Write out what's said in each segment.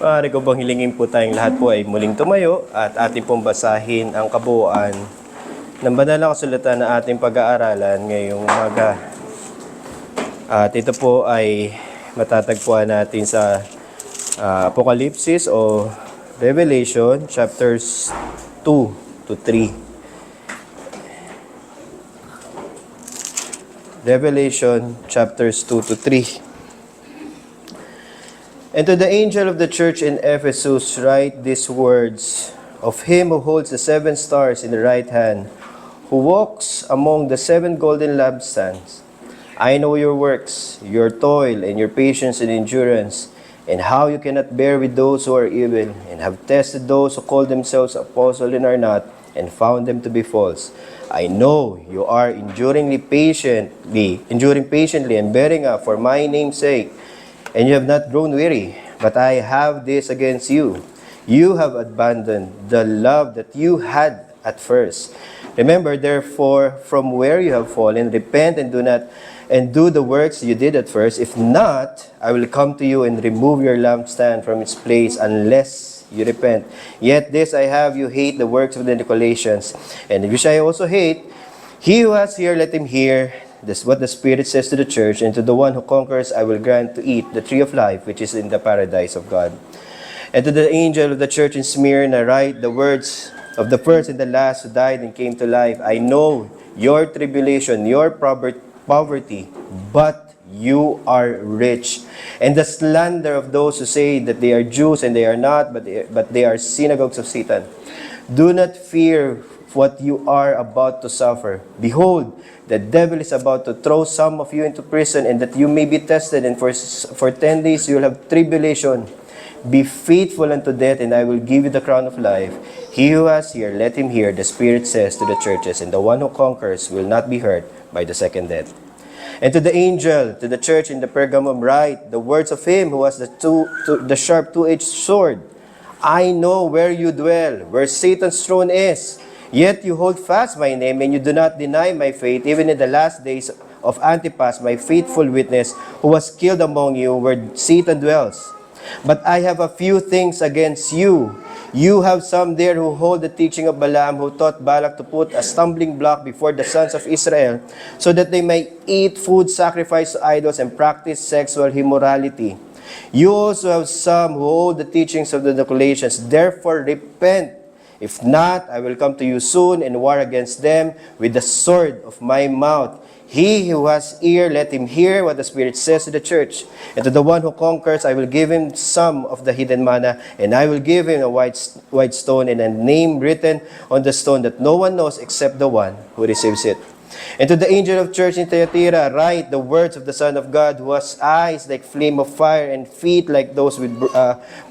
Maaari ko bang hilingin po tayong lahat po ay muling tumayo at ating pong basahin ang kabuuan ng banal na kasulatan na ating pag-aaralan ngayong umaga. At ito po ay matatagpuan natin sa Apocalypse o Revelation chapters 2 to 3. Revelation chapters 2 to 3. And to the angel of the church in Ephesus write these words of him who holds the 7 stars in the right hand, who walks among the 7 golden lampstands. I know your works, your toil, and your patience and endurance, and how you cannot bear with those who are evil, and have tested those who call themselves apostles and are not, and found them to be false. I know you are enduring patiently and bearing up for my name's sake, and you have not grown weary. But I have this against you. You have abandoned the love that you had at first. Remember, therefore, from where you have fallen, repent and do the works you did at first. If not, I will come to you and remove your lampstand from its place unless you repent. Yet this I have, you hate the works of the Nicolaitans, and which I also hate. He who has ear, let him hear. This is what the Spirit says to the church, and to the one who conquers I will grant to eat the tree of life, which is in the paradise of God. And to the angel of the church in Smyrna write the words of the first and the last who died and came to life. I know your tribulation, your poverty, but you are rich. And the slander of those who say that they are Jews and they are not, but they are synagogues of Satan. Do not fear what you are about to suffer. Behold, the devil is about to throw some of you into prison, and that you may be tested, and for 10 days you will have tribulation. Be faithful unto death, and I will give you the crown of life. He who has ear, let him hear, the Spirit says to the churches, and the one who conquers will not be hurt by the second death. And to the angel, to the church in the Pergamum write the words of him who has the sharp two-edged sword. I know where you dwell, where Satan's throne is. Yet you hold fast my name, and you do not deny my faith, even in the last days of Antipas, my faithful witness, who was killed among you, where Satan dwells. But I have a few things against you. You have some there who hold the teaching of Balaam, who taught Balak to put a stumbling block before the sons of Israel, so that they may eat food sacrificed to idols and practice sexual immorality. You also have some who hold the teachings of the Nicolaitans. Therefore repent. If not, I will come to you soon and war against them with the sword of my mouth. He who has ear, let him hear what the Spirit says to the church. And to the one who conquers, I will give him some of the hidden manna, and I will give him a white stone and a name written on the stone that no one knows except the one who receives it. And to the angel of church in Thyatira write the words of the Son of God, who has eyes like flame of fire and feet like those with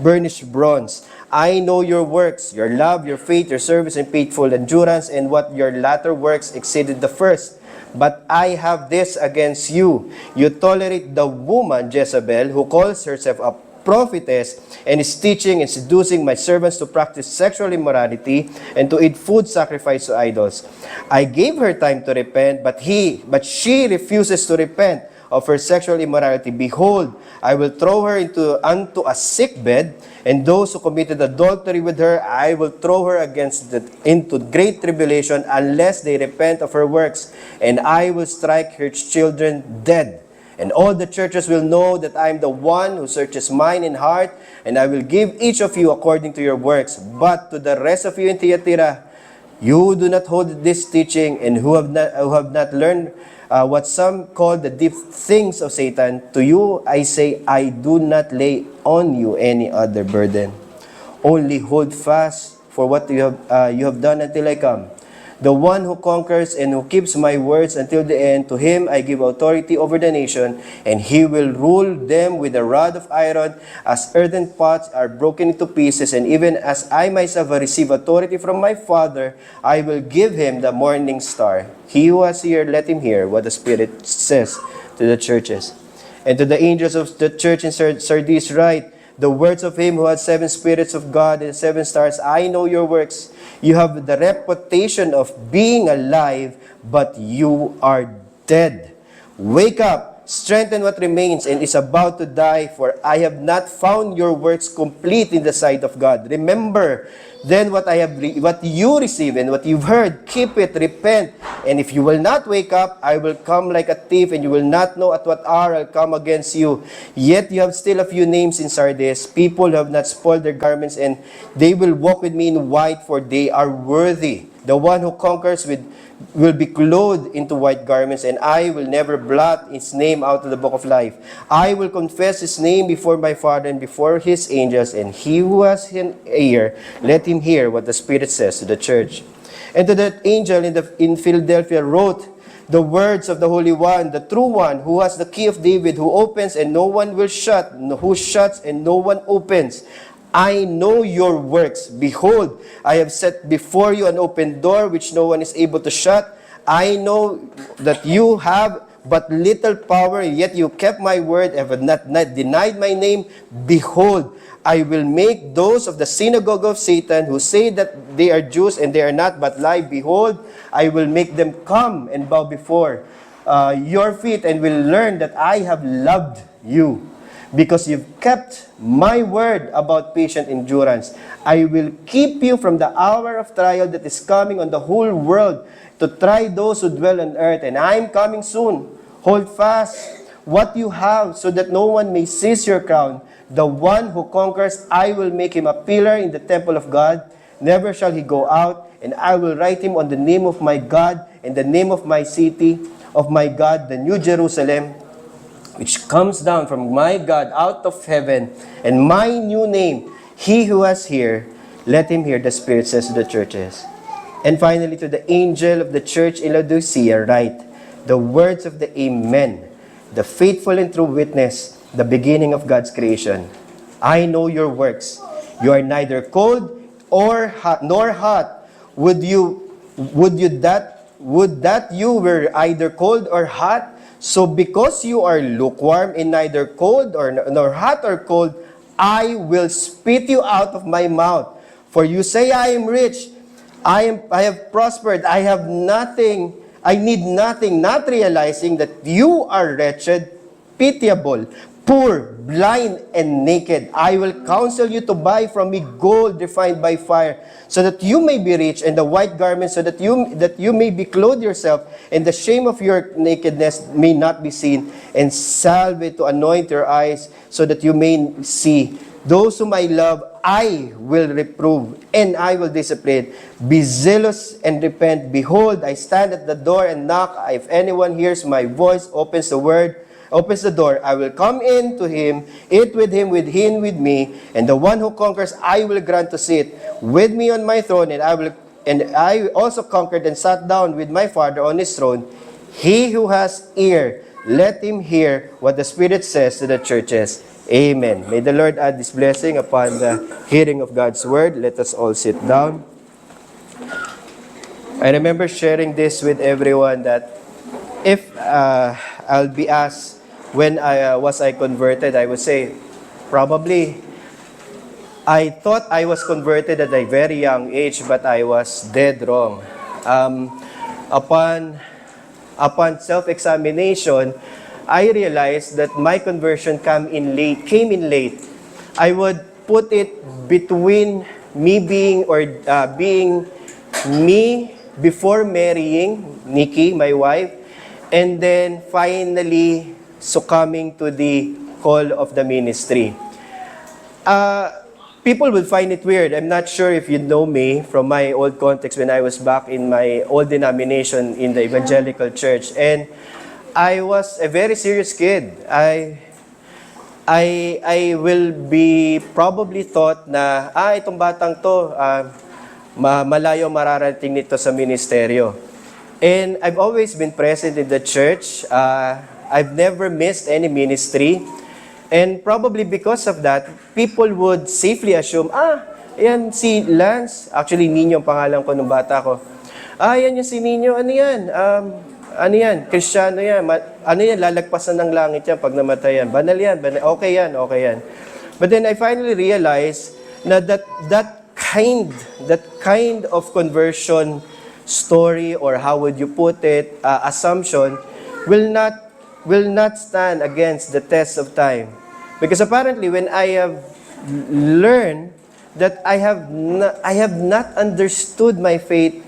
burnished bronze. I know your works, your love, your faith, your service, and faithful endurance, and what your latter works exceeded the first. But I have this against you. You tolerate the woman Jezebel, who calls herself a prophetess, and is teaching and seducing my servants to practice sexual immorality and to eat food sacrificed to idols. I gave her time to repent, but she refuses to repent of her sexual immorality. Behold, I will throw her unto a sick bed, and those who committed adultery with her, I will throw her into great tribulation, unless they repent of her works, and I will strike her children dead. And all the churches will know that I am the one who searches mind and heart, and I will give each of you according to your works. But to the rest of you in Thyatira, you do not hold this teaching, and who have not learned what some call the deep things of Satan, to you I say, I do not lay on you any other burden. Only hold fast for what you have done until I come. The one who conquers and who keeps my words until the end, to him I give authority over the nation, and he will rule them with a rod of iron, as earthen pots are broken into pieces, and even as I myself have received authority from my Father, I will give him the morning star. He who has ear, let him hear what the Spirit says to the churches. And to the angels of the church in Sardis write the words of him who has 7 spirits of God and 7 stars. I know your works. You have the reputation of being alive, but you are dead. Wake up, strengthen what remains and is about to die, for I have not found your works complete in the sight of God. Remember then what what you receive and what you've heard, keep it, repent. And if you will not wake up, I will come like a thief, and you will not know at what hour I'll come against you. Yet you have still a few names in Sardis, people who have not spoiled their garments, and they will walk with me in white, for they are worthy. The one who conquers will be clothed into white garments, and I will never blot his name out of the book of life. I will confess his name before my Father and before his angels, and he who has an ear, let him hear what the Spirit says to the church. And to that angel in Philadelphia wrote the words of the Holy One, the true One, who has the key of David, who opens and no one will shut, who shuts and no one opens. I know your works. Behold, I have set before you an open door which no one is able to shut. I know that you have but little power, yet you kept my word and have not denied my name. Behold, I will make those of the synagogue of Satan who say that they are Jews and they are not but lie. Behold, I will make them come and bow before your feet and will learn that I have loved you. Because you've kept my word about patient endurance. I will keep you from the hour of trial that is coming on the whole world to try those who dwell on earth. And I am coming soon. Hold fast what you have so that no one may seize your crown. The one who conquers, I will make him a pillar in the temple of God. Never shall he go out. And I will write him on the name of my God and the name of my city, of my God, the New Jerusalem, which comes down from my God out of heaven, and my new name. He who has ear, let him hear, the Spirit says to the churches. And finally, to the angel of the church in Laodicea write the words of the Amen, the faithful and true witness, the beginning of God's creation. I know your works. You are neither cold or hot, nor hot. Would that you were either cold or hot? So because you are lukewarm and neither cold nor hot or cold, I will spit you out of my mouth. For you say, I am rich, I have prospered, I have nothing, I need nothing, not realizing that you are wretched, pitiable, poor, blind, and naked. I will counsel you to buy from me gold refined by fire, so that you may be rich, and the white garments, so that you may be clothed yourself, and the shame of your nakedness may not be seen, and salve to anoint your eyes, so that you may see. Those whom I love, I will reprove, and I will discipline. Be zealous and repent. Behold, I stand at the door and knock. If anyone hears my voice, opens the door, I will come in to him, eat with him with me, and the one who conquers I will grant to sit with me on my throne, and I also conquered and sat down with my Father on his throne. He who has ear, let him hear what the Spirit says to the churches. Amen. May the Lord add this blessing upon the hearing of God's word. Let us all sit down. I remember sharing this with everyone that if I'll be asked, when I converted, I would say, probably, I thought I was converted at a very young age, but I was dead wrong. Upon self-examination, I realized that my conversion came in late. I would put it between me being me before marrying Nikki, my wife, and then finally succumbing to the call of the ministry. People will find it weird. I'm not sure if you know me from my old context when I was back in my old denomination in the evangelical church. And I was a very serious kid. I will be probably thought na, itong batang to, malayo mararating nito sa ministeryo. And I've always been present in the church. I've never missed any ministry. And probably because of that, people would safely assume, yan si Lance. Actually, Nino ang pangalan ko nung bata ko. Yan yung si Nino. Ano yan? Kristiyano yan. Lalagpasan ng langit yan pag namatay yan. Banal yan. Okay yan. But then I finally realized na that kind of conversion story, or how would you put it, assumption, will not will not stand against the test of time. Because apparently, when I have learned that I have not understood my faith,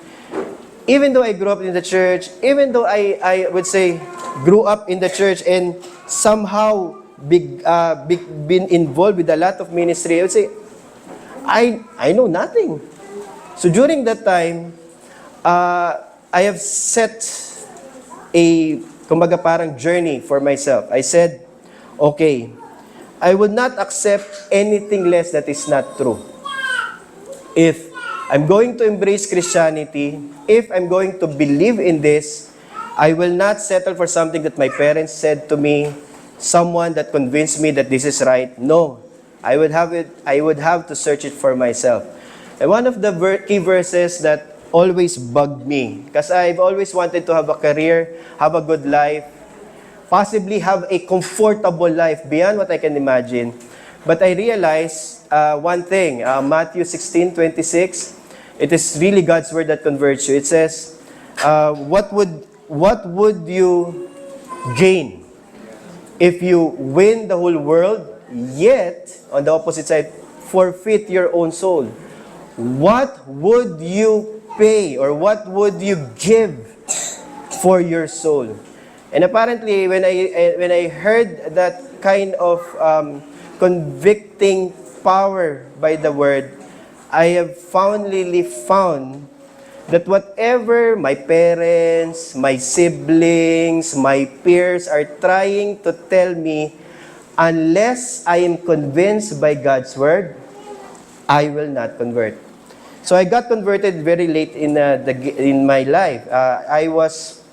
even though I grew up in the church, even though I would say grew up in the church and somehow been involved with a lot of ministry, I would say, I know nothing. So during that time, I have set a, kumbaga parang journey for myself. I said, okay, I would not accept anything less that is not true. If I'm going to embrace Christianity, if I'm going to believe in this, I will not settle for something that my parents said to me, someone that convinced me that this is right. No, I would have to search it for myself. And one of the key verses that always bugged me, because I've always wanted to have a career, have a good life, possibly have a comfortable life beyond what I can imagine. But I realized one thing, Matthew 16:26, it is really God's word that converts you. It says, what would you gain if you win the whole world, yet, on the opposite side, forfeit your own soul? What would you pay or what would you give for your soul? And apparently, when I heard that kind of convicting power by the word, I have finally found that whatever my parents, my siblings, my peers are trying to tell me, unless I am convinced by God's word, I will not convert. So I got converted very late in my life. I was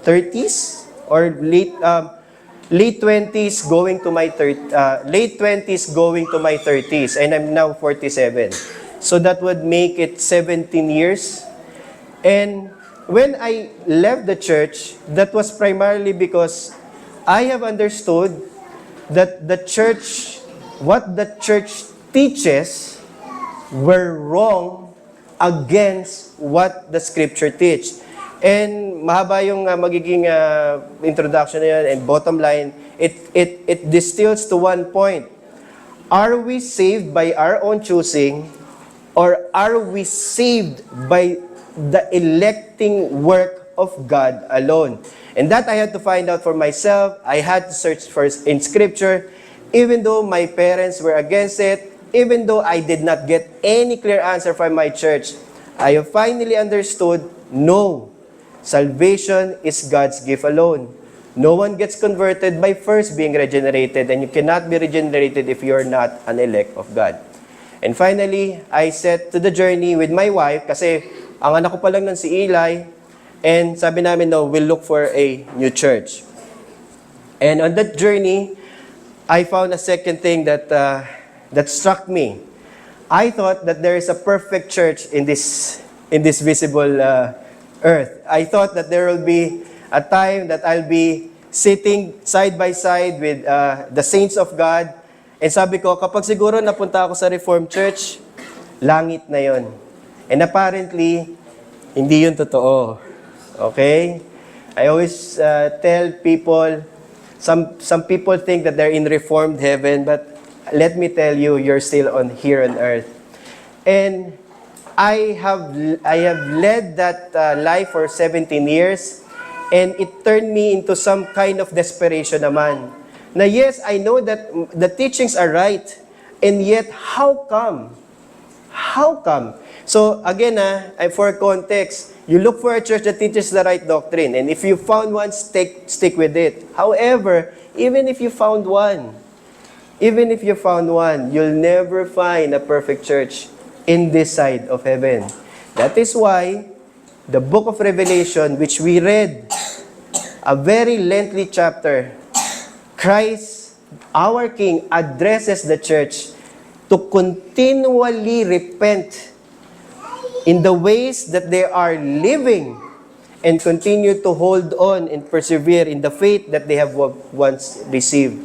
30s or late 20s going to my late 20s going to my 30s, and I'm now 47. So that would make it 17 years. And when I left the church, that was primarily because I have understood that the church, what the church teaches, were wrong against what the scripture teach. And mahaba yung magiging introduction na yun, and bottom line, it distills to one point. Are we saved by our own choosing, or are we saved by the electing work of God alone? And that I had to find out for myself. I had to search first in scripture, even though my parents were against it, even though I did not get any clear answer from my church. I have finally understood, no, salvation is God's gift alone. No one gets converted by first being regenerated, and you cannot be regenerated if you are not an elect of God. And finally, I set to the journey with my wife, kasi ang anak ko pa lang nun si Eli, and sabi namin, no, we'll look for a new church. And on that journey, I found a second thing that struck me. I thought that there is a perfect church in this visible earth. I thought that there will be a time that I'll be sitting side by side with the saints of God. And sabi ko, kapag siguro napunta ako sa Reformed Church, langit na yon. And apparently, hindi yun totoo. Okay? I always tell people, some people think that they're in Reformed heaven, but let me tell you, you're still here on earth. And I have led that life for 17 years, and it turned me into some kind of desperation naman. Na yes, I know that the teachings are right, and yet how come? How come? So again, for context, you look for a church that teaches the right doctrine, and if you found one, stick with it. However, even if you found one, you'll never find a perfect church in this side of heaven. That is why the book of Revelation, which we read, a very lengthy chapter, Christ, our King, addresses the church to continually repent in the ways that they are living and continue to hold on and persevere in the faith that they have once received.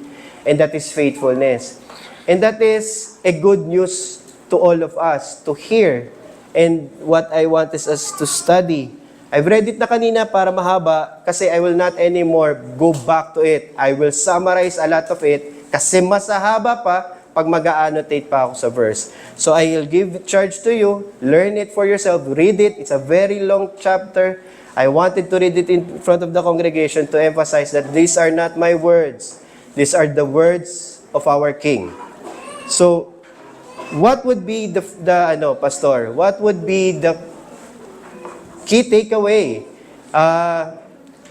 And that is faithfulness. And that is a good news to all of us to hear. And what I want is us to study I've read it na kanina para mahaba kasi I will not anymore go back to it. I will summarize a lot of it kasi mas haba pa pag mag-annotate pa ako sa verse. So I will give charge to you, learn it for yourself, read it. It's a very long chapter. I wanted to read it in front of the congregation to emphasize that these are not my words. These are the words of our King. So, what would be the Pastor? What would be the key takeaway?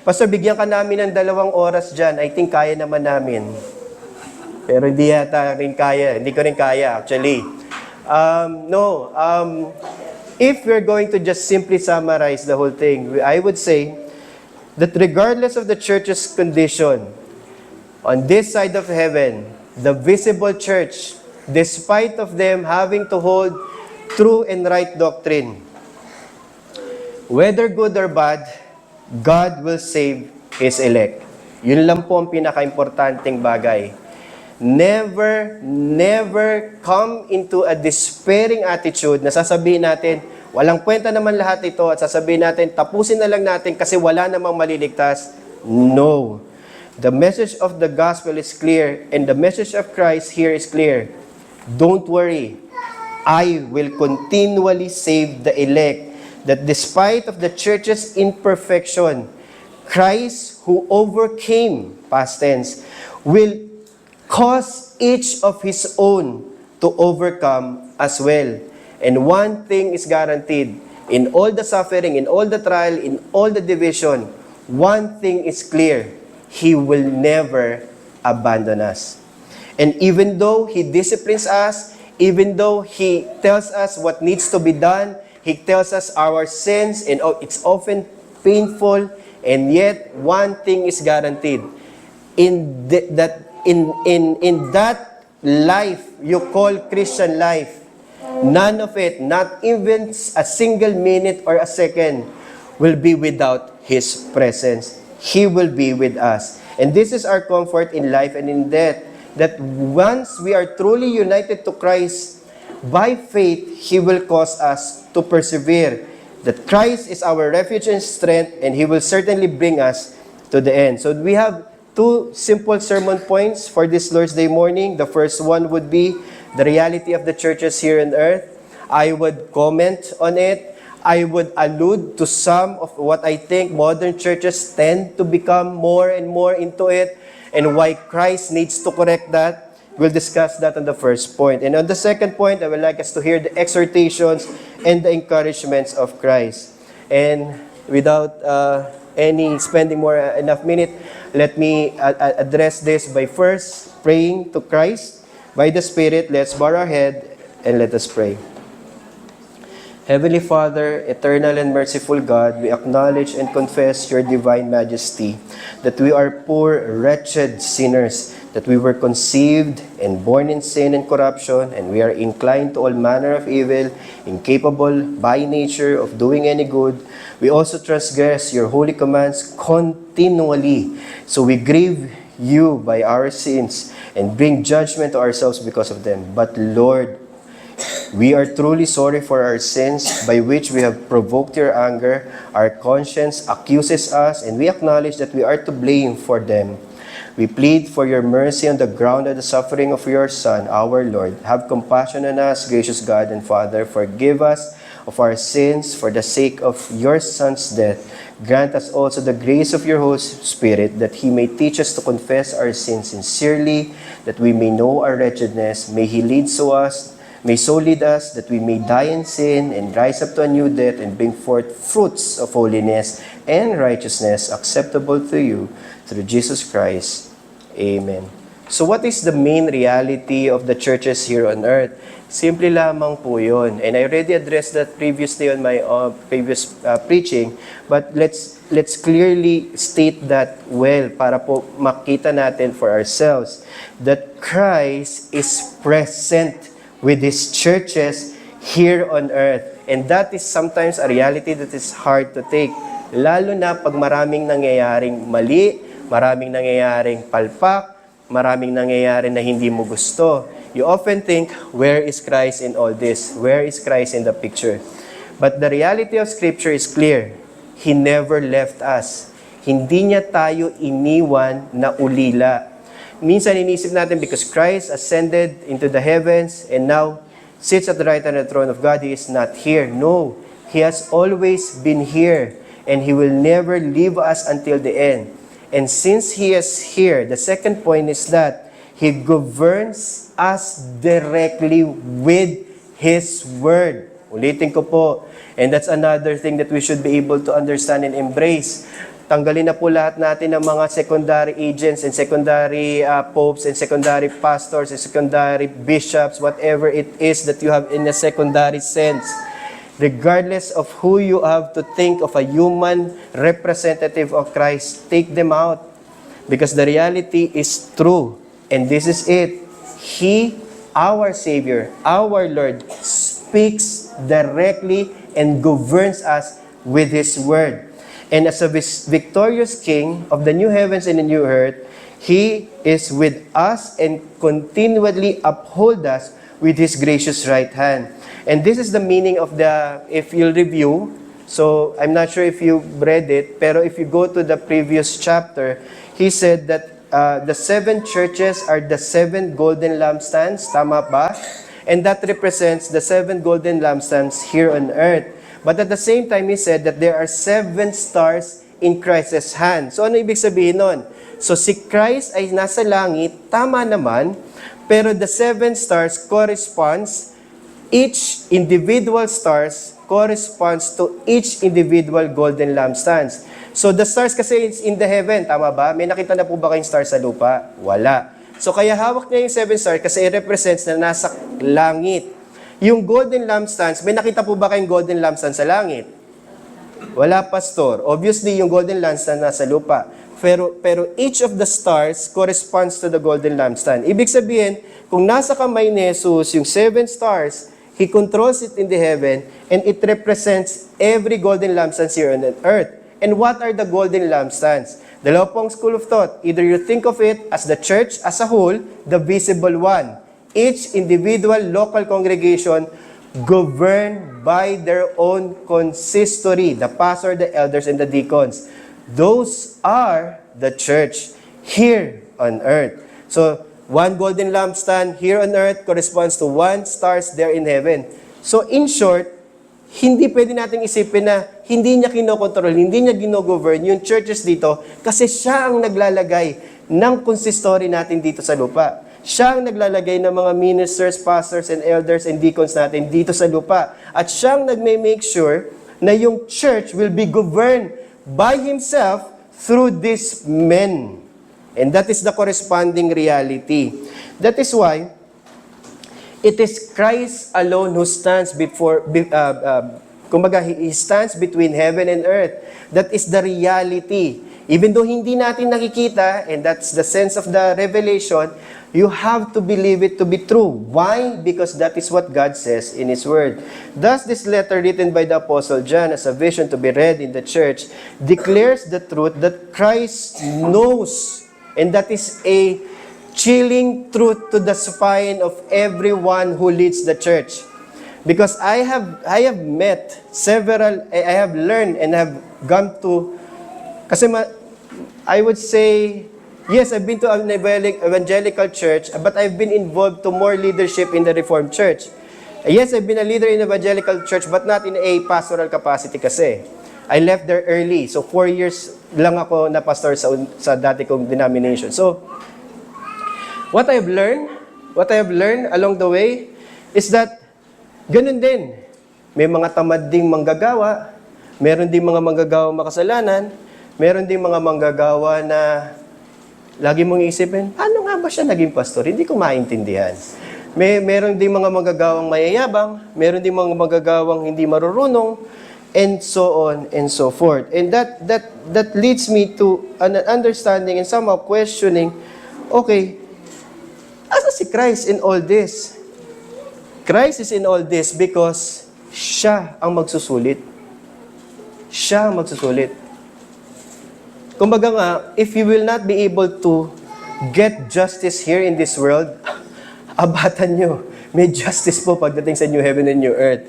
Pastor, bigyan ka namin ng 2 oras dyan. I think kaya naman namin. Pero hindi yata rin kaya. Hindi ko rin kaya, actually. If we're going to just simply summarize the whole thing, I would say that regardless of the church's condition, on this side of heaven, the visible church, despite of them having to hold true and right doctrine, whether good or bad, God will save His elect. Yun lang po ang pinaka-importanting bagay. Never come into a despairing attitude na sasabihin natin, walang kwenta naman lahat ito at sasabihin natin, tapusin na lang natin kasi wala namang maliligtas. No. The message of the gospel is clear and the message of Christ here is clear. Don't worry. I will continually save the elect. That despite of the church's imperfection, Christ who overcame, past tense, will cause each of His own to overcome as well. And one thing is guaranteed, in all the suffering, in all the trial, in all the division, one thing is clear, He will never abandon us. And even though He disciplines us, even though He tells us what needs to be done, He tells us our sins, and it's often painful, and yet one thing is guaranteed. In that life you call Christian life, none of it, not even a single minute or a second, will be without His presence. He will be with us. And this is our comfort in life and in death, that once we are truly united to Christ, by faith, He will cause us to persevere. That Christ is our refuge and strength, and He will certainly bring us to the end. So we have 2 simple sermon points for this Lord's Day morning. The first one would be the reality of the churches here on earth. I would comment on it. I would allude to some of what I think modern churches tend to become more and more into it, and why Christ needs to correct that. We'll discuss that on the first point. And on the second point, I would like us to hear the exhortations and the encouragements of Christ. And without spending enough minute, let me address this by first praying to Christ by the Spirit. Let's bow our head and let us pray. Heavenly Father, eternal and merciful God, we acknowledge and confess Your divine majesty, that we are poor, wretched sinners, that we were conceived and born in sin and corruption, and we are inclined to all manner of evil, incapable by nature of doing any good. We also transgress Your holy commands continually, so we grieve You by our sins and bring judgment to ourselves because of them. But Lord, we are truly sorry for our sins by which we have provoked Your anger. Our conscience accuses us, and we acknowledge that we are to blame for them. We plead for Your mercy on the ground of the suffering of Your Son, our Lord. Have compassion on us, gracious God and Father. Forgive us of our sins for the sake of Your Son's death. Grant us also the grace of Your Holy Spirit, that He may teach us to confess our sins sincerely, that we may know our wretchedness. May so lead us that we may die in sin and rise up to a new death and bring forth fruits of holiness and righteousness acceptable to You through Jesus Christ. Amen. So what is the main reality of the churches here on earth? Simple lamang po yun. And I already addressed that previously on my previous preaching, but let's clearly state that well para po makita natin for ourselves that Christ is present with His churches here on earth. And that is sometimes a reality that is hard to take. Lalo na pag maraming nangyayaring mali, maraming nangyayaring palpak, maraming nangyayari na hindi mo gusto. You often think, where is Christ in all this? Where is Christ in the picture? But the reality of Scripture is clear. He never left us. Hindi niya tayo iniwan na ulila. Minsan inisip natin because Christ ascended into the heavens and now sits at the right hand of the throne of God, He is not here. No, He has always been here and He will never leave us until the end. And since He is here, the second point is that He governs us directly with His Word. Ulitin ko po. And that's another thing that we should be able to understand and embrace. Tanggalin na po lahat natin ng mga secondary agents and secondary popes and secondary pastors and secondary bishops, whatever it is that you have in a secondary sense. Regardless of who you have to think of a human representative of Christ, take them out. Because the reality is true. And this is it. He, our Savior, our Lord, speaks directly and governs us with His Word. And as a victorious King of the new heavens and the new earth, He is with us and continually uphold us with His gracious right hand. And this is the meaning of the, if you'll review, so I'm not sure if you read it, pero if you go to the previous chapter, he said that the 7 churches are the 7 golden lampstands, tama ba? And that represents the 7 golden lampstands here on earth. But at the same time, he said that there are 7 stars in Christ's hand. So ano ibig sabihin nun? So si Christ ay nasa langit, tama naman, pero the 7 stars corresponds, each individual stars corresponds to each individual golden lampstands. So the stars kasi is in the heaven, tama ba? May nakita na po ba kayong stars sa lupa? Wala. So kaya hawak niya yung 7 stars kasi it represents na nasa langit. Yung golden lampstands, may nakita po ba kayong golden lampstand sa langit? Wala, pastor. Obviously, yung golden lampstand nasa lupa. Pero each of the stars corresponds to the golden lampstand. Ibig sabihin, kung nasa kamay ni Jesus yung 7 stars, He controls it in the heaven and it represents every golden lampstand here on earth. And what are the golden lampstands? Dalawa pong school of thought. Either you think of it as the church as a whole, the visible one. Each individual local congregation governed by their own consistory, the pastor, the elders, and the deacons. Those are the church here on earth. So, 1 golden lampstand here on earth corresponds to 1 stars there in heaven. So, in short, hindi pwede nating isipin na hindi niya kinokontrol, hindi niya ginogovern yung churches dito kasi siya ang naglalagay ng consistory natin dito sa lupa. Siya ang naglalagay ng mga ministers, pastors, and elders, and deacons natin dito sa lupa. At siya ang nagme-make sure na yung church will be governed by Himself through these men. And that is the corresponding reality. That is why it is Christ alone who stands kumbaga, He stands between heaven and earth. That is the reality. Even though hindi natin nakikita, and that's the sense of the revelation, you have to believe it to be true. Why? Because that is what God says in His Word. Thus, this letter written by the Apostle John as a vision to be read in the church declares the truth that Christ knows. And that is a chilling truth to the spine of everyone who leads the church. Because I have met several, I have learned and have gone to, kasi I would say, yes, I've been to an evangelical church, but I've been involved to more leadership in the Reformed Church. Yes, I've been a leader in evangelical church, but not in a pastoral capacity kasi. I left there early, so 4 years lang ako na pastor sa dati kong denomination. So, what I have learned along the way is that ganun din. May mga tamad ding manggagawa, meron ding mga manggagawa makasalanan, meron ding mga manggagawa na lagi mong isipin, paano nga ba siya naging pastor? Hindi ko maintindihan. Meron ding mga manggagawang mayayabang, meron ding mga manggagawang hindi marurunong, and so on and so forth. And that leads me to an understanding and somehow questioning, okay, asa si Christ in all this? Christ is in all this because siya ang magsusulit. Siya ang magsusulit. Kumbaga nga, if you will not be able to get justice here in this world, abatan nyo. May justice po pagdating sa new heaven and new earth.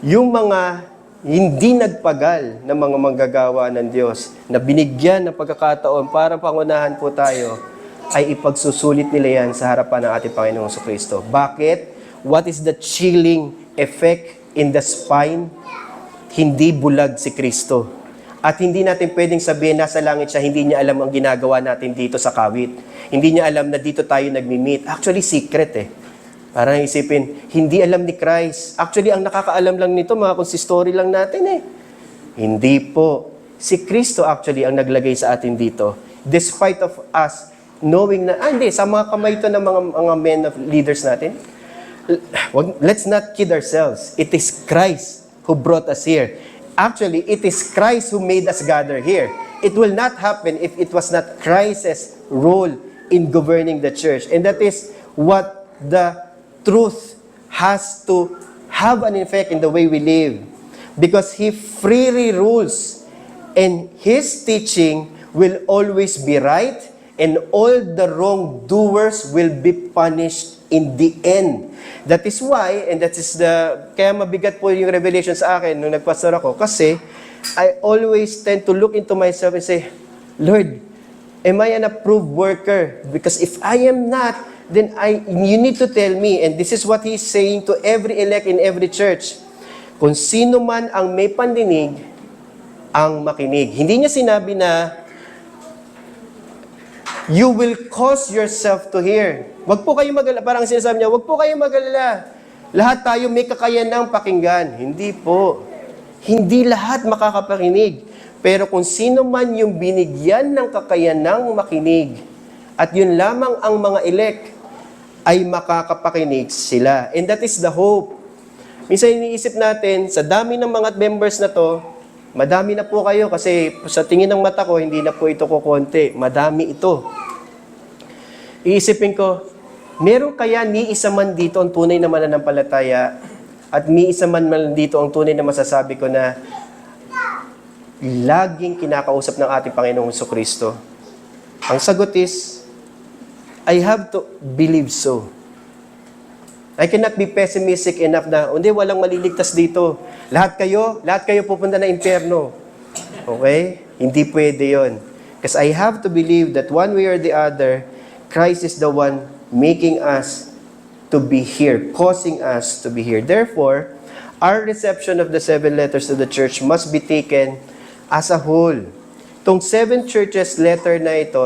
Yung mga hindi nagpagal ng mga manggagawa ng Diyos na binigyan ng pagkakataon para pangunahan po tayo, ay ipagsusulit nila yan sa harapan ng ating Panginoong Jesucristo. Bakit? What is the chilling effect in the spine? Hindi bulag si Kristo. At hindi natin pwedeng sabihin nasa langit siya, hindi niya alam ang ginagawa natin dito sa kawit. Hindi niya alam na dito tayo nagmi-meet. Actually, secret eh. Parang isipin, hindi alam ni Christ. Actually, ang nakakaalam lang nito, mga consistory lang natin eh. Hindi po. Si Kristo actually ang naglagay sa atin dito. Despite of us knowing na, hindi, sa mga kamay ito ng mga men of leaders natin. Let's not kid ourselves. It is Christ who brought us here. Actually, it is Christ who made us gather here. It will not happen if it was not Christ's role in governing the church. And that is what the truth has to have an effect in the way we live. Because He freely rules, and His teaching will always be right, and all the wrongdoers will be punished in the end. That is why, and that is kaya mabigat po yung revelation sa akin nung nagpastor ako, kasi I always tend to look into myself and say, Lord, am I an approved worker? Because if I am not, then you need to tell me, and this is what He's saying to every elect in every church, kung sino man ang may pandinig, ang makinig. Hindi niya sinabi na, you will cause yourself to hear. Wag po kayo mag-alala. Parang sinasabi niya, wag po kayo mag-alala. Lahat tayo may kakayanang pakinggan. Hindi po. Hindi lahat makakapakinig. Pero kung sino man yung binigyan ng kakayanang makinig, at yun lamang ang mga elect, ay makakapakinig sila. And that is the hope. Minsan iniisip natin, sa dami ng mga members na to, madami na po kayo kasi sa tingin ng mata ko, hindi na po ito kukonti. Madami ito. Iisipin ko, meron kaya ni isa man dito ang tunay na mananampalataya at ni isa man dito ang tunay na masasabi ko na laging kinakausap ng ating Panginoong Jesucristo? Ang sagot is, I have to believe so. I cannot be pessimistic enough na, hindi, walang maliligtas dito. Lahat kayo pupunta na impyerno. Okay? Hindi pwede yon. Because I have to believe that one way or the other, Christ is the one making us to be here, causing us to be here. Therefore, our reception of the 7 letters to the church must be taken as a whole. Itong 7 churches letter na ito,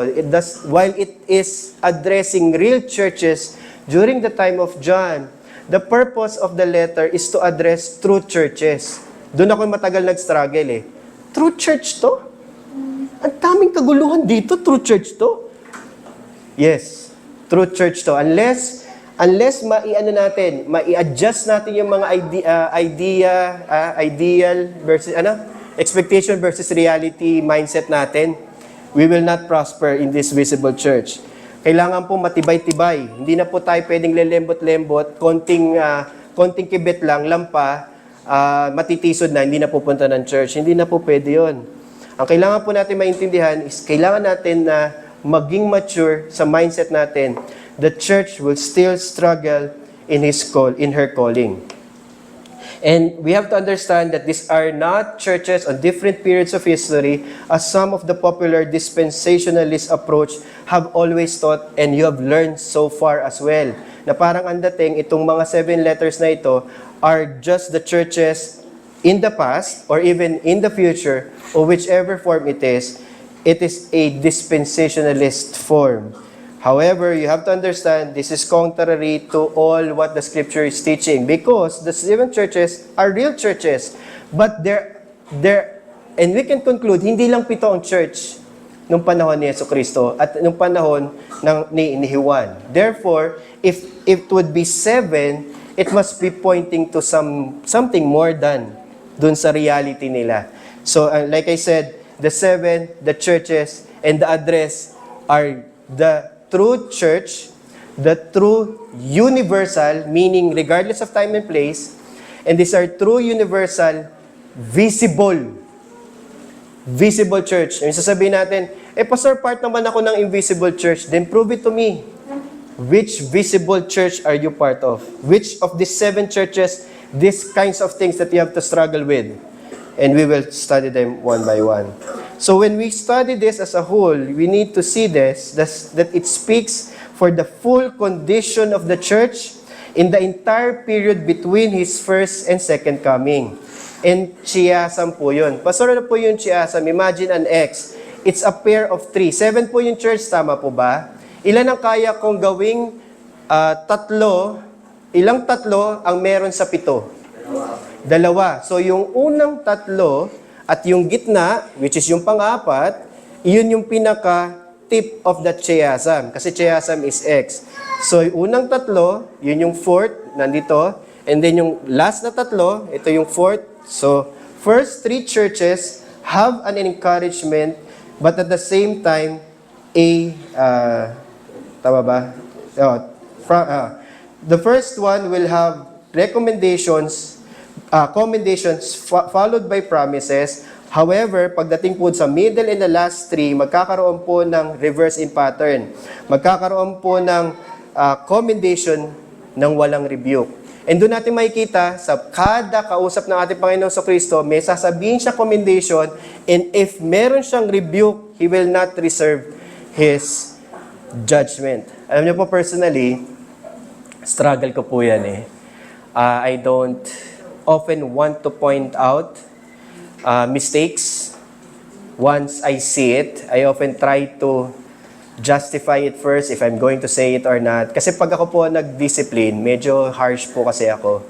while it is addressing real churches during the time of John, the purpose of the letter is to address true churches. Doon ako matagal nag-struggle eh. True church to? Ang daming kaguluhan dito, true church to? Yes, true church to. Unless mai-adjust natin yung mga ideal versus expectation versus reality mindset natin, we will not prosper in this visible church. Kailangan po matibay-tibay. Hindi na po tayo pwedeng lelembot-lembot, konting kibit lang, lampa, matitisod na, hindi na pupunta ng church. Hindi na po pwede yun. Ang kailangan po natin maintindihan is kailangan natin na maging mature sa mindset natin. The church will still struggle in her calling. And we have to understand that these are not churches on different periods of history, as some of the popular dispensationalist approach have always taught, and you have learned so far as well. Na parang ang dating, itong mga 7 letters na ito are just the churches in the past or even in the future, or whichever form it is a dispensationalist form. However, you have to understand this is contrary to all what the Scripture is teaching, because the 7 churches are real churches, but and we can conclude, hindi lang 7 ang church nung panahon ni Jesucristo at nung panahon ni Juan. Therefore, if it would be 7, it must be pointing to something more than dun sa reality nila. So, like I said, the 7, the churches, and the address are the true church, the true universal, meaning regardless of time and place, and these are true universal, visible church. Yung sasabihin natin, Pastor, part naman ako ng invisible church, then prove it to me. Which visible church are you part of? Which of these 7 churches, these kinds of things that you have to struggle with? And we will study them one by one. So when we study this as a whole, we need to see that it speaks for the full condition of the church in the entire period between His first and second coming. And chiasm po yun. Pastor, ano po yung chiasm? Imagine an X. It's a pair of 3. 7 po yung church, tama po ba? Ilan ang kaya kong gawing ilang tatlo ang meron sa 7? Dalawa. So yung unang 3 at yung gitna, which is yung pang-4, yun yung pinaka-tip of the chiasm. Kasi chiasm is X. So yung unang 3, yun yung 4th, nandito. And then yung last na 3, ito yung 4th. So first 3 churches have an encouragement, but at the same time, tama ba? The first one will have commendations, followed by promises. However, pagdating po sa middle and the last 3, magkakaroon po ng reverse in pattern. Magkakaroon po ng commendation ng walang rebuke. And doon natin makikita, sa kada kausap ng ating Panginoon sa Kristo, may sasabihin siya commendation, and if meron siyang rebuke, He will not reserve His judgment. Alam niyo po, personally, struggle ko po yan eh. I don't often want to point out mistakes. Once I see it, I often try to justify it first if I'm going to say it or not. Kasi pag ako po nag-discipline, medyo harsh po kasi ako.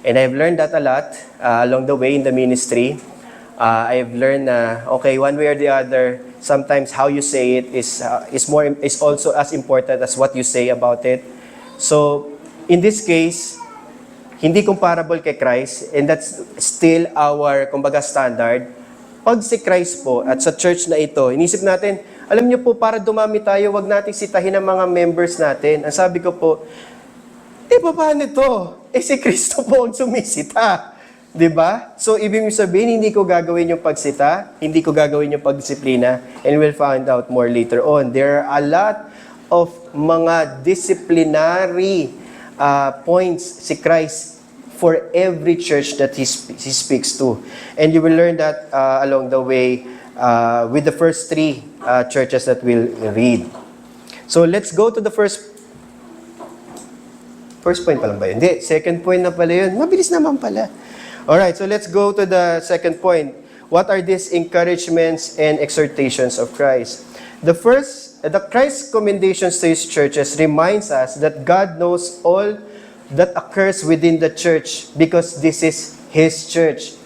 And I've learned that a lot along the way in the ministry. I've learned na, okay, one way or the other, sometimes how you say it is also as important as what you say about it. So, in this case, hindi comparable kay Christ, and that's still our, kumbaga, standard. Pag si Christ po, at sa church na ito, inisip natin, alam niyo po, para dumami tayo, wag nating sitahin ang mga members natin. Ang sabi ko po, paano ito? Si Kristo po ang sumisita. Diba? So, ibig sabihin, hindi ko gagawin yung pagsita, hindi ko gagawin yung pagdisiplina, and we'll find out more later on. There are a lot of mga disciplinary points si Christ for every church that He speaks to. And you will learn that along the way with the first 3 churches that we'll read. So let's go to the first point pa lang ba yun? Hindi, second point na pala yun. Mabilis naman pala. Alright, so let's go to the second point. What are these encouragements and exhortations of Christ? The Christ's commendations to His churches reminds us that God knows all that occurs within the church because this is His church.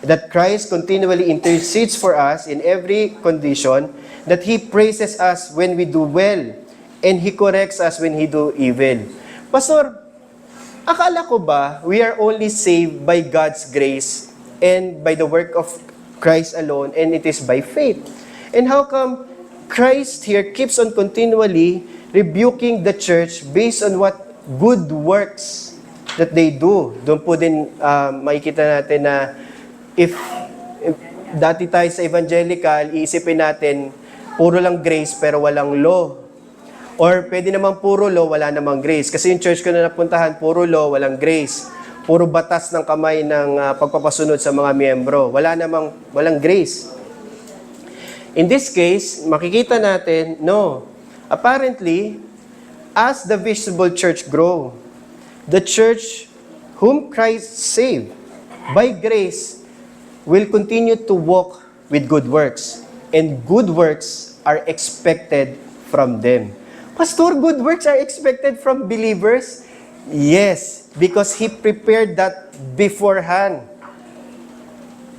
That Christ continually intercedes for us in every condition, that He praises us when we do well, and He corrects us when we do evil. Pastor, akala ko ba we are only saved by God's grace and by the work of Christ alone, and it is by faith? And how come Christ here keeps on continually rebuking the church based on what good works that they do? Doon po din makikita natin na if dati tayo sa evangelical, iisipin natin, puro lang grace pero walang law. Or pwede naman puro law, wala namang grace. Kasi yung church ko na napuntahan, puro law, walang grace. Puro batas ng kamay ng pagpapasunod sa mga miyembro. Walang grace. In this case, makikita natin, no. Apparently, as the visible church grow, the church whom Christ saved by grace will continue to walk with good works. And good works are expected from them. Pastor, good works are expected from believers? Yes, because He prepared that beforehand.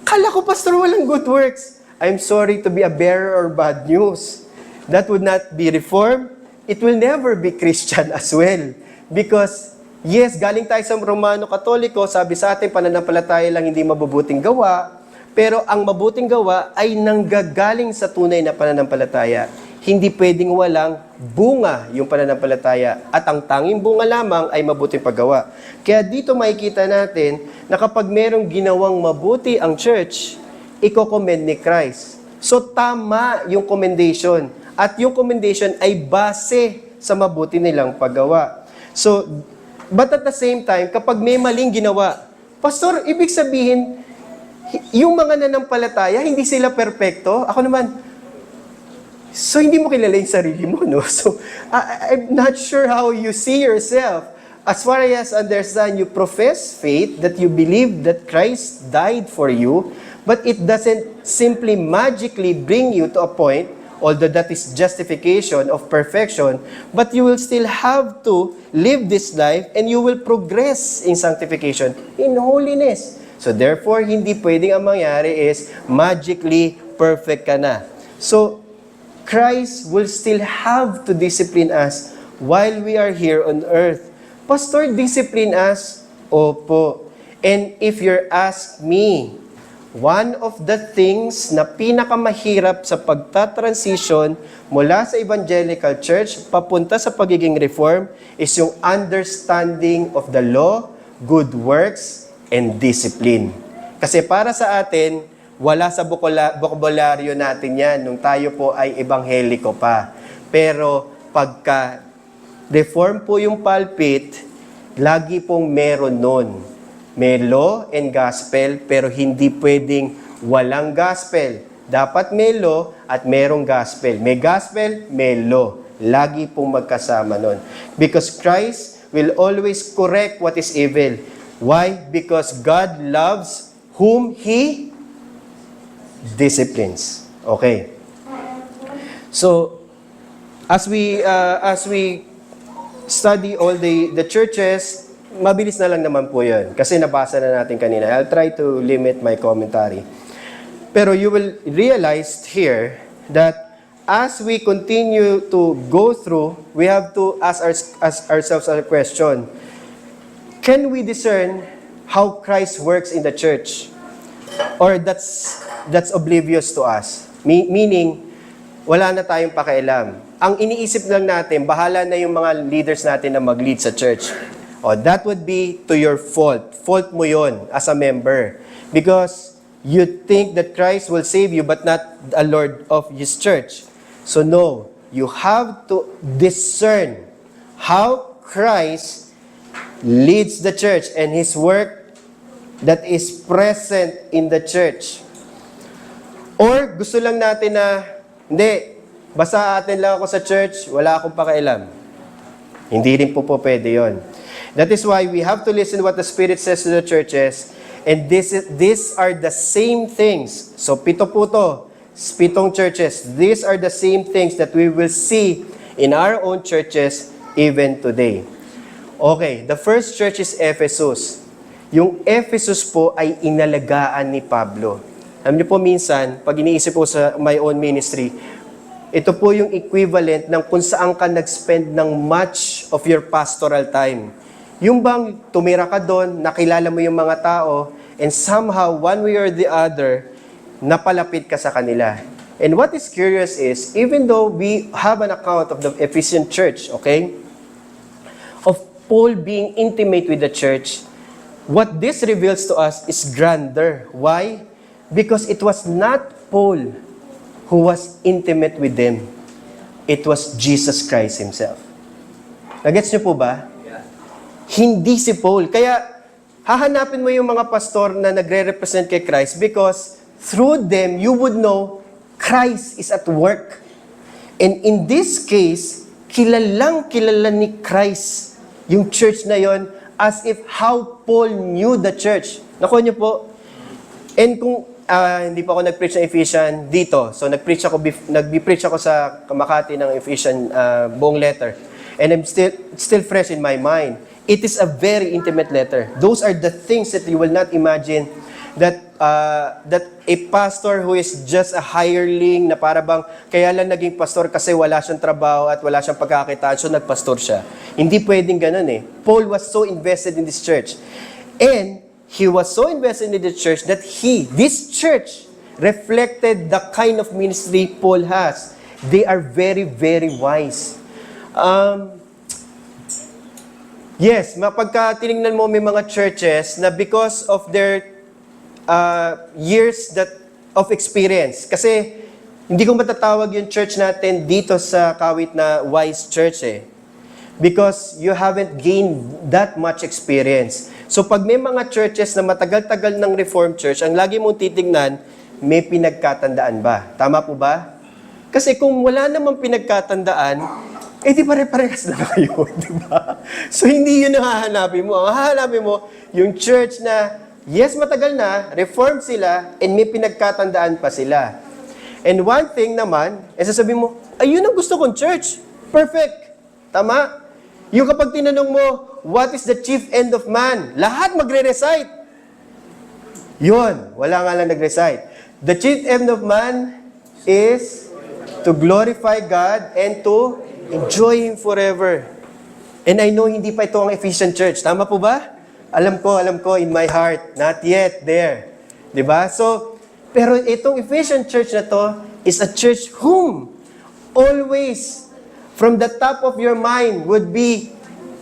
Kala ko, Pastor, walang good works. I'm sorry to be a bearer of bad news. That would not be Reformed. It will never be Christian as well. Because, yes, galing tayo sa Romano Katoliko, sabi sa atin, pananampalataya lang hindi mabubuting gawa, pero ang mabuting gawa ay nanggagaling sa tunay na pananampalataya. Hindi pwedeng walang bunga yung pananampalataya. At ang tanging bunga lamang ay mabuting paggawa. Kaya dito makikita natin na kapag merong ginawang mabuti ang church, i-commend ni Christ. So tama yung commendation. At yung commendation ay base sa mabuti nilang paggawa. So, but at the same time, kapag may maling ginawa, Pastor, ibig sabihin, Yung mga nanampalataya, hindi sila perpekto. Ako naman, so hindi mo kilala yung sarili mo, no? So, I'm not sure how you see yourself. As far as understand, you profess faith, that you believe that Christ died for you, but it doesn't simply magically bring you to a point, although that is justification of perfection, but you will still have to live this life and you will progress in sanctification, in holiness. So therefore, hindi pwedeng ang mangyari is magically perfect ka na. So, Christ will still have to discipline us while we are here on earth. Pastor, discipline us? Opo. And if you're ask me, one of the things na pinakamahirap sa pagta-transition mula sa evangelical church papunta sa pagiging reform is yung understanding of the law, good works, and discipline. Kasi para sa atin, wala sa bokabularyo natin yan nung tayo po ay ebangheliko pa. Pero pagka reform po yung pulpit, lagi pong meron nun. May law and gospel, pero hindi pwedeng walang gospel. Dapat may law at merong gospel. May gospel, may law. Lagi pong magkasama nun. Because Christ will always correct what is evil. Why? Because God loves whom He disciplines. Okay. So, as we study all the churches, mabilis na lang naman po yun. Kasi nabasa na natin kanina. I'll try to limit my commentary. Pero you will realize here that as we continue to go through, we have to ask ourselves a question. Can we discern how Christ works in the church? Or that's oblivious to us? Meaning, wala na tayong pakialam. Ang iniisip lang natin, bahala na yung mga leaders natin na mag-lead sa church. Oh, that would be to your fault. Fault mo yon as a member. Because you think that Christ will save you but not a Lord of His church. So no, you have to discern how Christ leads the church and His work that is present in the church. Or gusto lang natin na, hindi, basta atin lang ako sa church, wala akong pakialam. Hindi rin po pwede yon. That is why we have to listen what the Spirit says to the churches. And these are the same things. So, pito po to. 7 churches. These are the same things that we will see in our own churches even today. Okay, the first church is Ephesus. Yung Ephesus po ay inalagaan ni Pablo. Alam niyo po minsan, pag iniisip po sa my own ministry, ito po yung equivalent ng kung saan ka nag-spend ng much of your pastoral time. Yung bang tumira ka doon, nakilala mo yung mga tao, and somehow, one way or the other, napalapit ka sa kanila. And what is curious is, even though we have an account of the Ephesian church, okay, of Paul being intimate with the church, what this reveals to us is grander. Why? Because it was not Paul who was intimate with them. It was Jesus Christ Himself. Nagets niyo po ba? Hindi si Paul. Kaya, hahanapin mo yung mga pastor na nagre-represent kay Christ because through them, you would know Christ is at work. And in this case, kilala ni Christ yung church na yon as if how Paul knew the church. Nakuha niyo po? And kung hindi pa ako nag-preach ng Ephesians dito, so nag-preach ako sa Makati ng Ephesians buong letter. And I'm still fresh in my mind. It is a very intimate letter. Those are the things that you will not imagine that a pastor who is just a hireling na para bang kaya lang naging pastor kasi wala siyang trabaho at wala siyang pagkakitaan, so nagpastor siya. Hindi pwedeng ganun eh. Paul was so invested in this church. And he was so invested in the church that this church reflected the kind of ministry Paul has. They are very, very wise. Yes, mapagka tinignan mo may mga churches na because of their years of experience. Kasi hindi ko matatawag yung church natin dito sa Kawit na wise church eh. Because you haven't gained that much experience. So pag may mga churches na matagal-tagal ng Reformed Church, ang lagi mong titingnan, may pinagkatandaan ba? Tama po ba? Kasi kung wala namang pinagkatandaan, di pare-parehas lang kayo, di ba? So hindi yun ang hahanapin mo. Ang hahanapin mo, yung church na, yes, matagal na, Reformed sila, and may pinagkatandaan pa sila. And one thing naman, sasabihin mo, ayun ang gusto kong church. Perfect. Tama? Yung kapag tinanong mo, what is the chief end of man? Lahat magre-recite. Yun, wala nga lang nag-recite. The chief end of man is to glorify God and to enjoy Him forever. And I know hindi pa ito ang Ephesian church. Tama po ba? Alam ko, in my heart. Not yet there. Diba? So, pero itong Ephesian church na to is a church whom always from the top of your mind would be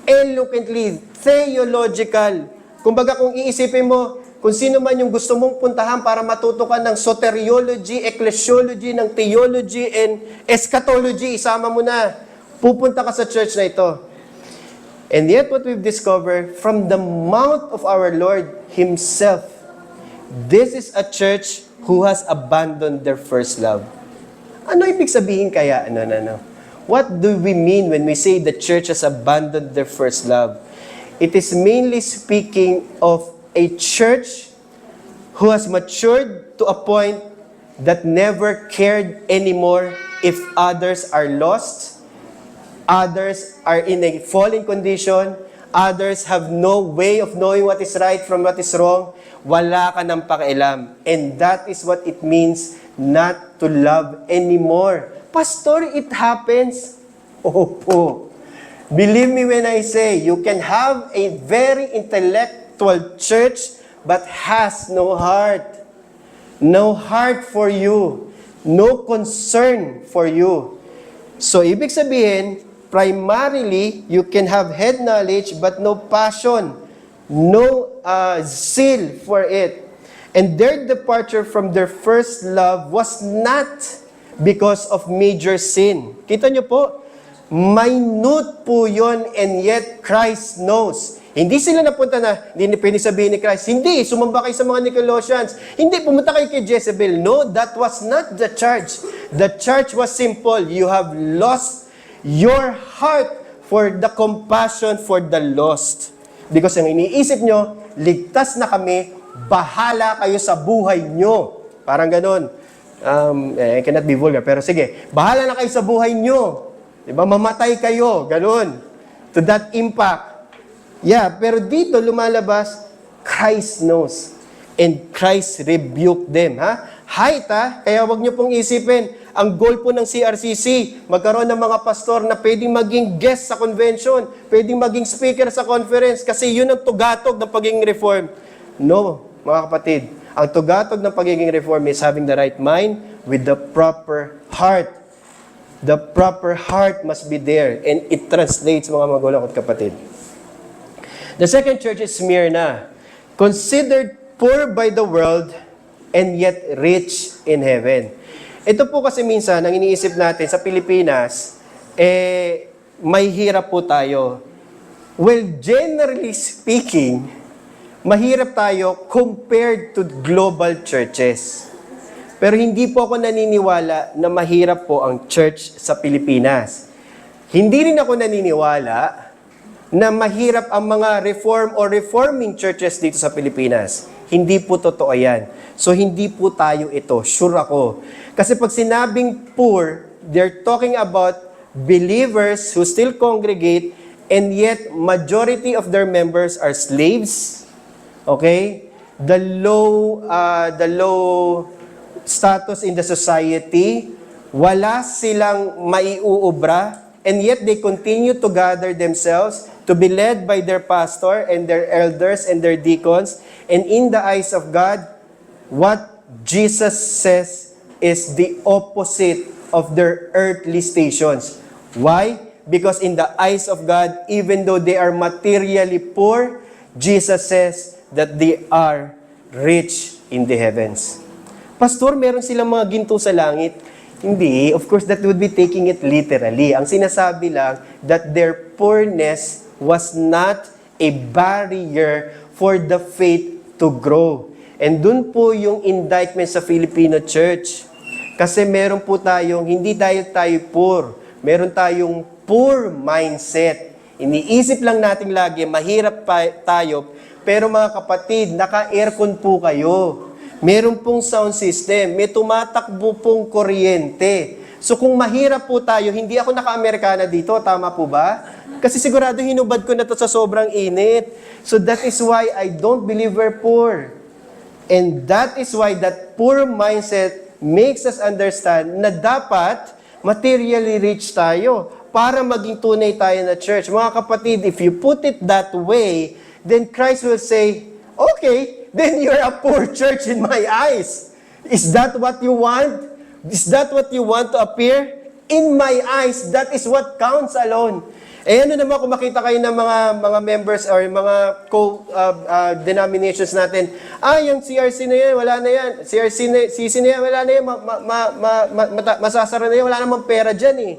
eloquently, theological. Kumbaga kung iisipin mo, kung sino man yung gusto mong puntahan para matuto ka ng soteriology, ecclesiology, ng theology, and eschatology, isama mo na. Pupunta ka sa church na ito. And yet what we've discovered from the mouth of our Lord Himself, this is a church who has abandoned their first love. Ano ibig sabihin kaya? No. What do we mean when we say the church has abandoned their first love? It is mainly speaking of a church who has matured to a point that never cared anymore if others are lost, others are in a falling condition, others have no way of knowing what is right from what is wrong. Wala ka ng pakialam. And that is what it means not to love anymore. Pastor, it happens. Opo. Believe me when I say, you can have a very intellectual church but has no heart. No heart for you. No concern for you. So, ibig sabihin, primarily, you can have head knowledge but no passion, no zeal for it. And their departure from their first love was not because of major sin. Kita nyo po, minute po yon, and yet Christ knows. Hindi sila napunta na, hindi pwede sabihin ni Christ, hindi, sumamba kayo sa mga Nicolaitans, hindi, pumunta kayo kay Jezebel. No, that was not the charge. The charge was simple. You have lost your heart for the compassion for the lost. Because ang iniisip nyo, ligtas na kami, bahala kayo sa buhay nyo. Parang ganon. I cannot be vulgar, pero sige, bahala na kayo sa buhay nyo. Diba? Mamatay kayo. Ganon. To that impact. Yeah, pero dito lumalabas, Christ knows. And Christ rebuked them. Height, kaya wag nyo pong isipin, ang goal po ng CRCC, magkaroon ng mga pastor na pwedeng maging guest sa convention, pwedeng maging speaker sa conference, kasi yun ang tugatog ng pagiging reform. No, mga kapatid. Ang tugatog ng pagiging reform is having the right mind with the proper heart. The proper heart must be there, and it translates, mga magulang at kapatid. The second church is Smyrna, considered poor by the world and yet rich in heaven. Ito po kasi minsan, ang iniisip natin sa Pilipinas, may hirap po tayo. Well, generally speaking, mahirap tayo compared to global churches. Pero hindi po ako naniniwala na mahirap po ang church sa Pilipinas. Hindi rin ako naniniwala na mahirap ang mga reform or reforming churches dito sa Pilipinas. Hindi po totoo yan. So, hindi po tayo ito. Sure ako. Kasi pag sinabing poor, they're talking about believers who still congregate and yet majority of their members are slaves. Okay? The low status in the society, wala silang maiuubra, and yet they continue to gather themselves to be led by their pastor and their elders and their deacons. And in the eyes of God, what Jesus says is the opposite of their earthly stations. Why? Because in the eyes of God, even though they are materially poor, Jesus says that they are rich in the heavens. Pastor, meron silang mga ginto sa langit. Hindi. Of course, that would be taking it literally. Ang sinasabi lang, that their poorness was not a barrier for the faith to grow. And dun po yung indictment sa Filipino church. Kasi meron po tayong, hindi dahil tayo poor, meron tayong poor mindset. Iniisip lang natin lagi, mahirap tayo, pero mga kapatid, naka-aircon po kayo. Meron pong sound system, may tumatakbo pong kuryente. So kung mahirap po tayo, hindi ako naka-Amerikana dito, tama po ba? Kasi sigurado hinubad ko na to sa sobrang init. So that is why I don't believe we're poor. And that is why that poor mindset makes us understand na dapat materially rich tayo para maging tunay tayo na church. Mga kapatid, if you put it that way, then Christ will say, okay, then you're a poor church in my eyes. Is that what you want? Is that what you want to appear? In my eyes, that is what counts alone. Eh ano naman kung makita kayo ng mga members or mga denominations natin, yung CRC na yan, wala na yan. CC na yan, wala na yan. Masasara na yan, wala namang pera dyan eh.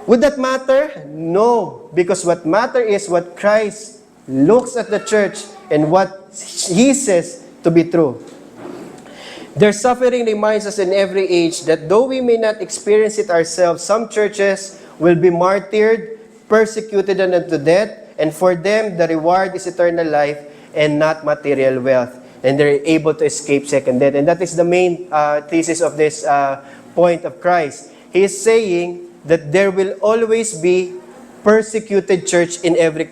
Would that matter? No. Because what matter is what Christ looks at the church and what He says to be true. Their suffering reminds us in every age that though we may not experience it ourselves, some churches will be martyred, persecuted unto death, and for them the reward is eternal life and not material wealth. And they're able to escape second death. And that is the main thesis of this point of Christ. He is saying that there will always be persecuted church in every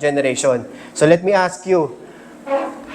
generation. So let me ask you,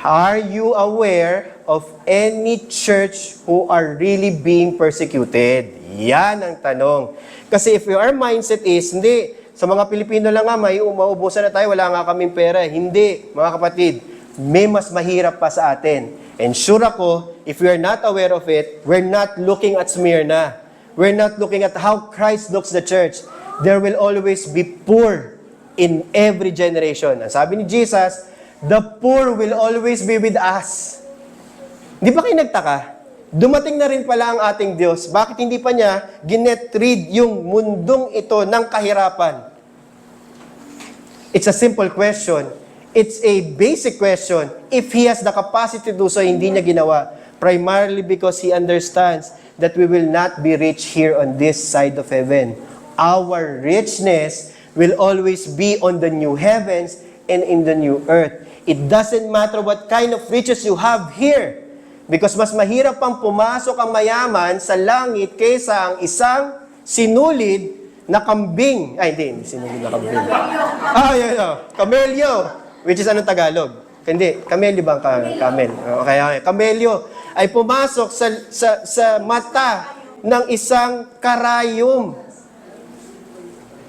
are you aware of any church who are really being persecuted? Yan ang tanong. Kasi if your mindset is, hindi, sa mga Pilipino lang nga, maubusan na tayo, wala nga kaming pera. Hindi, mga kapatid, may mas mahirap pa sa atin. And sure ako, if we are not aware of it, we're not looking at Smyrna. We're not looking at how Christ looks the church. There will always be poor in every generation. Ang sabi ni Jesus, the poor will always be with us. Di ba kayo nagtaka? Dumating na rin pala ang ating Diyos. Bakit hindi pa niya ginet-rid yung mundong ito ng kahirapan? It's a simple question. It's a basic question. If He has the capacity to do so, hindi niya ginawa. Primarily because He understands that we will not be rich here on this side of heaven. Our richness will always be on the new heavens and in the new earth. It doesn't matter what kind of riches you have here. Because mas mahirap pang pumasok ang mayaman sa langit kaysa ang isang sinulid na kambing. Ay, hindi sinulid na kambing. Camelyo. Which is anong Tagalog? Hindi, camelyo ba ang camel? Okay, camelyo ay pumasok sa mata ng isang karayom.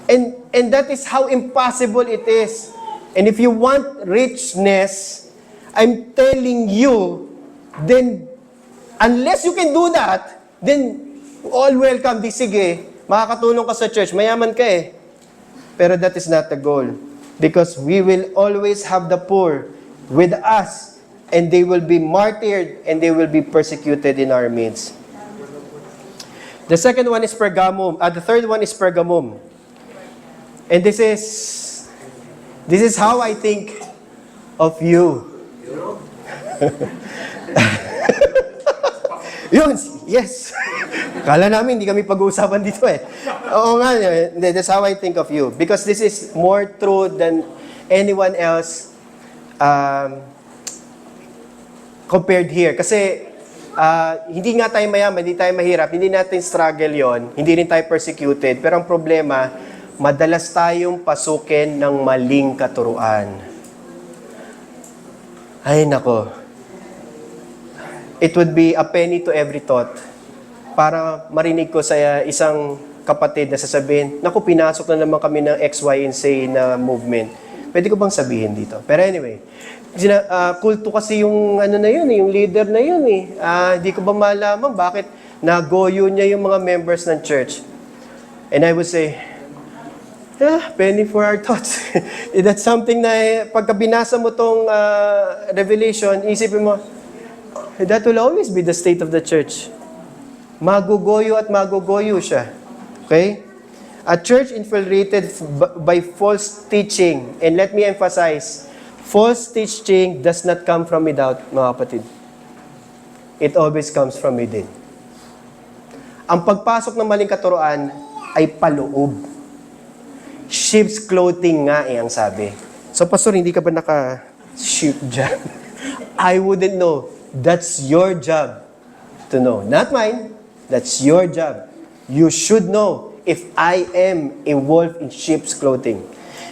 And that is how impossible it is. And if you want richness, I'm telling you, then, unless you can do that, then, all welcome, di sige, makakatulong ka sa church, mayaman ka eh. Pero that is not the goal. Because we will always have the poor with us, and they will be martyred, and they will be persecuted in our midst. The second one is Pergamum. The third one is Pergamum. And this is how I think of you. Yun, yes. Kala namin, hindi kami pag-uusapan dito eh. Oo nga, that's how I think of you. Because this is more true than anyone else compared here. Kasi hindi nga tayo mayaman, hindi tayo mahirap, hindi natin struggle yon, hindi rin tayo persecuted. Pero ang problema, madalas tayong pasukin ng maling katuruan. Ay, nako. It would be a penny to every thought para marinig ko sa isang kapatid na sasabihin, naku, pinasok na naman kami ng X, Y, and Z na movement. Pwede ko bang sabihin dito? Pero anyway, kulto kasi yung ano na yun, yung leader na yun eh. Hindi ko ba malaman bakit nagoyo niya yung mga members ng church. And I would say, penny for our thoughts. That's something na pagka binasa mo tong Revelation, isipin mo, that will always be the state of the church. Magugoyo at magugoyo siya. Okay? A church infiltrated by false teaching. And let me emphasize, False teaching does not come from without, mga kapatid. It always comes from within. Ang pagpasok ng maling katuruan ay paloob. Sheep's clothing nga ang sabi. So, Pastor, hindi ka ba naka-sheep dyan? I wouldn't know. That's your job to know. Not mine. That's your job. You should know if I am a wolf in sheep's clothing.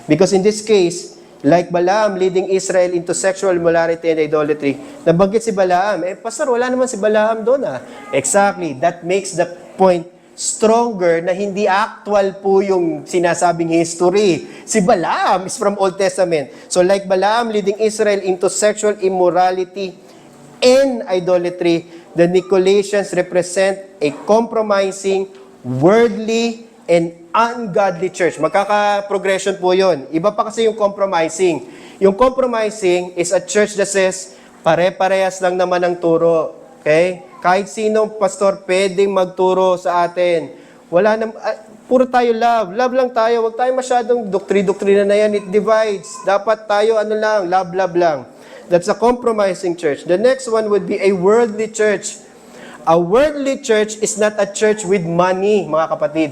Because in this case, like Balaam leading Israel into sexual immorality and idolatry, nabanggit si Balaam. Pastor, wala naman si Balaam doon Exactly. That makes the point stronger na hindi actual po yung sinasabing history. Si Balaam is from Old Testament. So like Balaam leading Israel into sexual immorality and idolatry, the Nicolaitans represent a compromising, worldly, and ungodly church. Magkaka-progression po yun. Iba pa kasi yung compromising. Yung compromising is a church that says, pare-parehas lang naman ang turo. Okay? Kahit sinong pastor pwedeng magturo sa atin. Wala na, puro tayo love. Love lang tayo. Huwag tayo masyadong doktrina na yan. It divides. Dapat tayo love lang. That's a compromising church. The next one would be a worldly church. A worldly church is not a church with money, mga kapatid.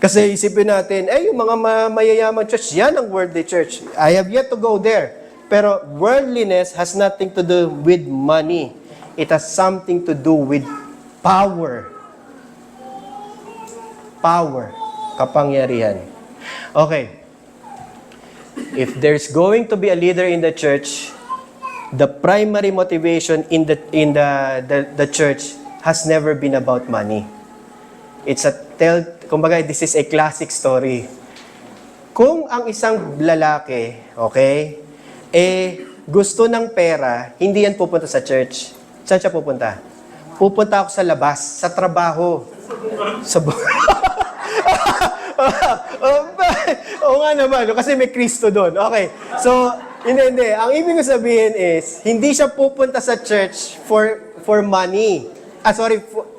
Kasi isipin natin, yung mga mayayaman church, yan ang worldly church. I have yet to go there. Pero worldliness has nothing to do with money. It has something to do with power. Power. Kapangyarihan. Okay. If there's going to be a leader in the church, the primary motivation in the church has never been about money. It's kumbaga, this is a classic story. Kung ang isang lalaki, okay, gusto ng pera, hindi yan pupunta sa church. Saan siya pupunta? Pupunta ako sa labas, sa trabaho. Oo nga naman, kasi may Kristo doon. Okay. So, hindi. Ang ibig ko sabihin is, hindi siya pupunta sa church for money.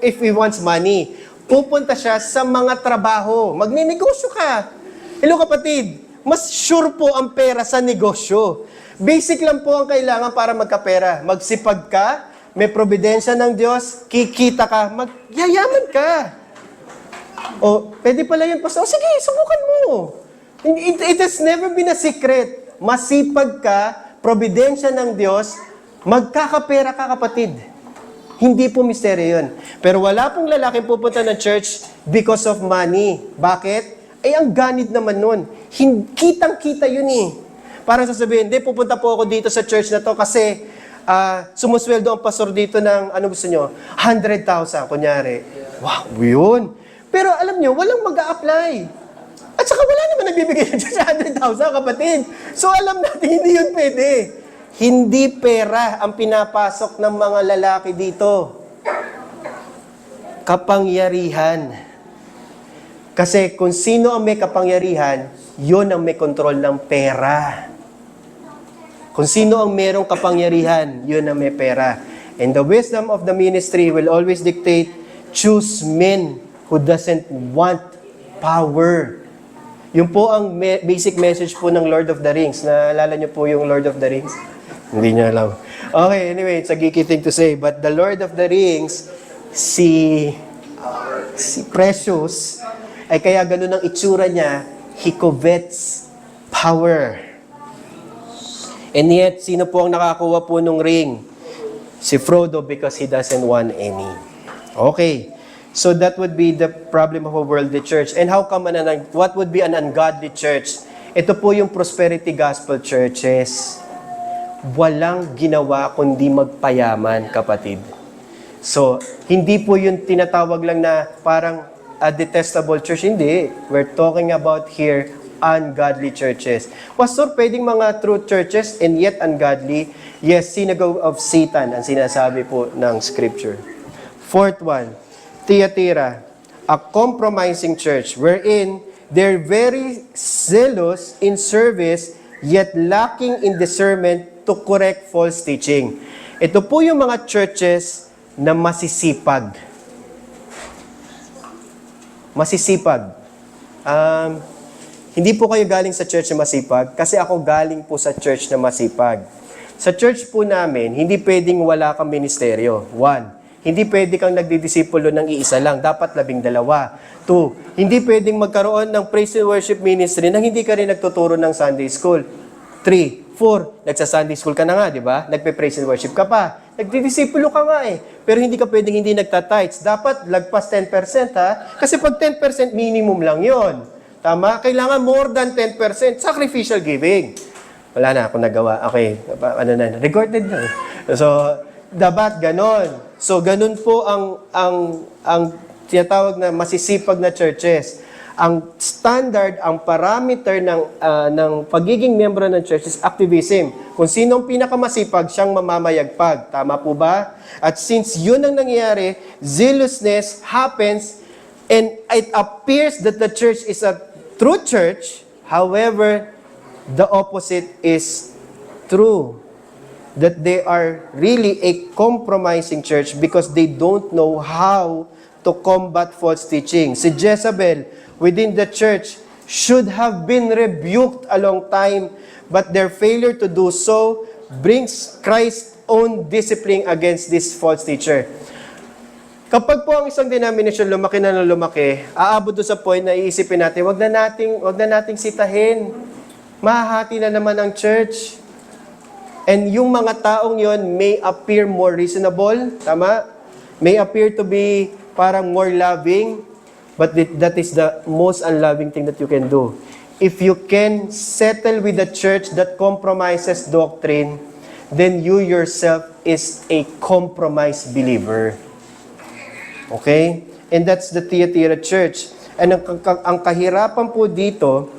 If he wants money. Pupunta siya sa mga trabaho. Magninegosyo ka. Hello kapatid, mas sure po ang pera sa negosyo. Basic lang po ang kailangan para magkapera. Magsipag ka, may providensya ng Diyos, kikita ka, magyayaman ka. O, pwede pala yan, Pastor. O, sige, subukan mo. It has never been a secret. Masipag ka, probidensya ng Diyos, magkakapera ka, kapatid. Hindi po misteryo yun. Pero wala pong lalaking pupunta ng church because of money. Bakit? Ang ganid naman nun. Kitang-kita yun Parang sasabihin, hindi, pupunta po ako dito sa church na to kasi sumusweldo ang pastor dito ng, ano gusto nyo? 100,000, kunyari. Wow, yun. Pero alam nyo, walang mag-a-apply. At saka wala naman nagbibigay ng sa 100,000, kapatid. So alam natin, hindi yun pwede. Hindi pera ang pinapasok ng mga lalaki dito. Kapangyarihan. Kasi kung sino ang may kapangyarihan, yun ang may kontrol ng pera. Kung sino ang merong kapangyarihan, yun ang may pera. And the wisdom of the ministry will always dictate, choose men who doesn't want power. Yun po ang basic message po ng Lord of the Rings. Naalala niyo po yung Lord of the Rings? Hindi niya alam. Okay, anyway, it's a geeky thing to say. But the Lord of the Rings, si Precious, ay kaya ganun ang itsura niya, he covets power. And yet, sino po ang nakakuha po ng ring? Si Frodo, because he doesn't want any. Okay. So that would be the problem of a worldly church. And how come what would be an ungodly church? Ito po yung prosperity gospel churches. Walang ginawa kundi magpayaman, kapatid. So, hindi po yung tinatawag lang na parang a detestable church. Hindi. We're talking about here ungodly churches. Pastor, pwedeng mga true churches and yet ungodly? Yes, synagogue of Satan ang sinasabi po ng scripture. Fourth one, Thyatira, a compromising church wherein they're very zealous in service yet lacking in discernment to correct false teaching. Ito po yung mga churches na masisipag. Masisipag. hindi po kayo galing sa church na masipag kasi ako galing po sa church na masipag. Sa church po namin, hindi pwedeng wala kang ministeryo. 1. Hindi pwede kang nagdidisipulo ng iisa lang. Dapat 12. 2. Hindi pwedeng magkaroon ng praise and worship ministry nang hindi ka rin nagtuturo ng Sunday school. 3. 4. Nagsa-Sunday school ka na nga, di ba? Nagpe-praise and worship ka pa. Nagdidisipulo ka nga eh. Pero hindi ka pwedeng hindi nagtatites. Dapat lagpas 10% ha. Kasi pag 10% minimum lang yon. Tama? Kailangan more than 10% sacrificial giving. Wala na akong nagawa. Okay, recorded na. So, dapat ganon. So, ganon po ang tinatawag na masisipag na churches. Ang standard, ang parameter ng pagiging miyembro ng church is activism. Kung sinong pinakamasipag, siyang mamamayagpag. Tama po ba? At since yun ang nangyayari, zealousness happens and it appears that the church is a true church. However, the opposite is true. That they are really a compromising church because they don't know how to combat false teaching. Si Jezebel within the church should have been rebuked a long time, but their failure to do so brings Christ's own discipline against this false teacher. Kapag po ang isang denomination lumaki na lumaki, aabot doon sa point na iisipin natin, wag na nating sitahin. Mahahati na naman ang church. And yung mga taong yon may appear more reasonable, tama? May appear to be parang more loving, but that is the most unloving thing that you can do. If you can settle with a church that compromises doctrine, then you yourself is a compromised believer. Okay? And that's the Thyatira church. And ang kahirapan po dito,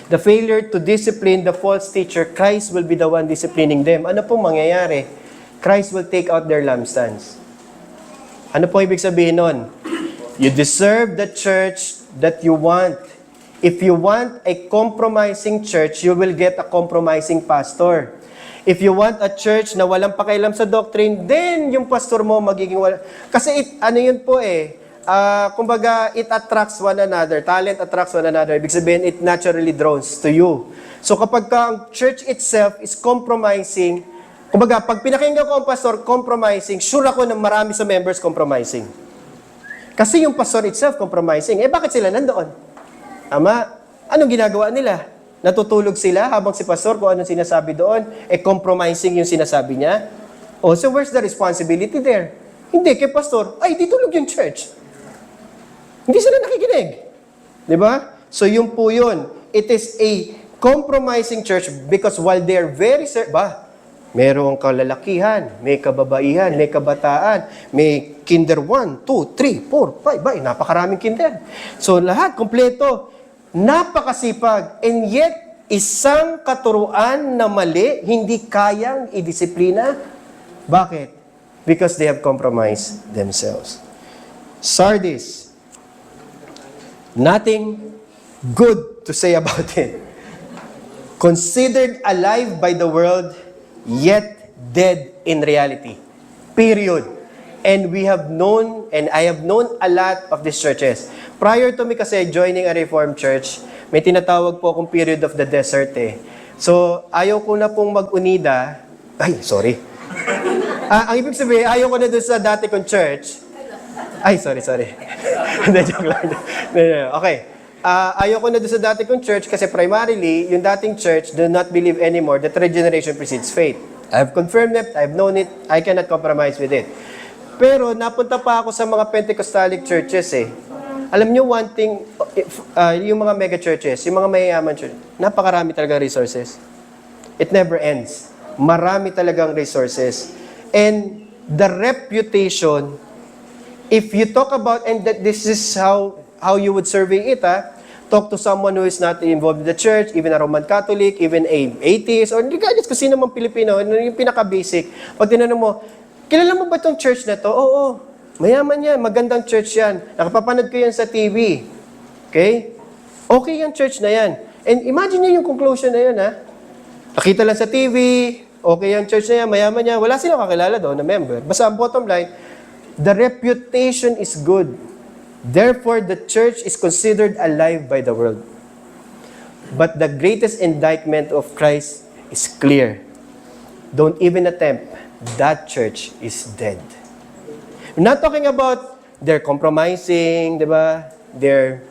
the failure to discipline the false teacher, Christ will be the one disciplining them. Ano pong mangyayari? Christ will take out their lampstands. Ano po ibig sabihin nun? You deserve the church that you want. If you want a compromising church, you will get a compromising pastor. If you want a church na walang pakialam sa doctrine, then yung pastor mo magiging wala. Kasi ano yun po kumbaga, it attracts one another. Talent attracts one another. Ibig sabihin, it naturally draws to you. So kapag ang church itself is compromising, kumbaga, pag pinakinggan ko ang pastor compromising, sure ako na marami sa members compromising. Kasi yung pastor itself compromising. Bakit sila nandoon? Tama? Anong ginagawa nila? Natutulog sila habang si pastor kung anong sinasabi doon, compromising yung sinasabi niya. So where's the responsibility there? Hindi, kay pastor, di tulog yung church. Hindi sila nakikinig. Di ba? So yun po yun. It is a compromising church because while they're very merong kalalakihan, may kababaihan, may kabataan, may kinder 1, 2, 3, 4, 5, napakaraming kinder. So lahat, kompleto. Napakasipag, and yet, isang katuruan na mali, hindi kayang idisiplina. Bakit? Because they have compromised themselves. Sardis, nothing good to say about it. Considered alive by the world, yet dead in reality. Period. And we have known, and I have known a lot of these churches. Prior to me kasi joining a Reformed church, may tinatawag po akong period of the desert So, ayaw ko na pong mag-unida. Ang ibig sabihin, ayaw ko na doon sa dati kong church. Sorry. Hindi, joke lang. Okay. Ayaw ko na doon sa dati kong church kasi primarily, yung dating church do not believe anymore that regeneration precedes faith. I have confirmed it, I have known it, I cannot compromise with it. Pero napunta pa ako sa mga Pentecostalic churches Alam nyo one thing, yung mga mega churches, yung mga mayayaman churches, napakarami talagang resources. It never ends. Marami talagang resources. And the reputation, if you talk about, and that this is how you would survey it, talk to someone who is not involved in the church, even a Roman Catholic, even a atheist, or regardless kung sino mang Pilipino, yung pinaka-basic. Pag tinanong mo, kilala mo ba itong church na to? Oo. Mayaman yan. Magandang church yan. Nakapapanood ko yan sa TV. Okay? Okay yung church na yan. And imagine nyo yung conclusion na yun, Nakita lang sa TV, okay yung church na yan, mayaman yan. Wala silang kakilala doon na member. Basta ang bottom line, the reputation is good. Therefore, the church is considered alive by the world. But the greatest indictment of Christ is clear. Don't even attempt. That church is dead. I'm not talking about they're compromising, di ba? There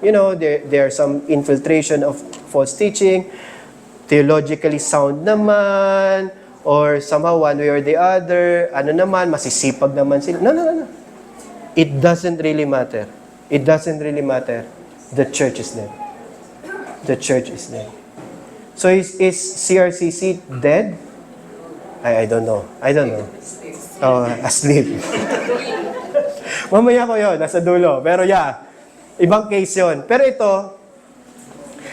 some infiltration of false teaching, theologically sound naman, or somehow one way or the other, masisipag naman sila. No. It doesn't really matter. It doesn't really matter. The church is dead. The church is dead. So is CRCC dead? I don't know. Oh, asleep. Mamaya ko yun, nasa dulo. Pero yeah, ibang case yun. Pero ito,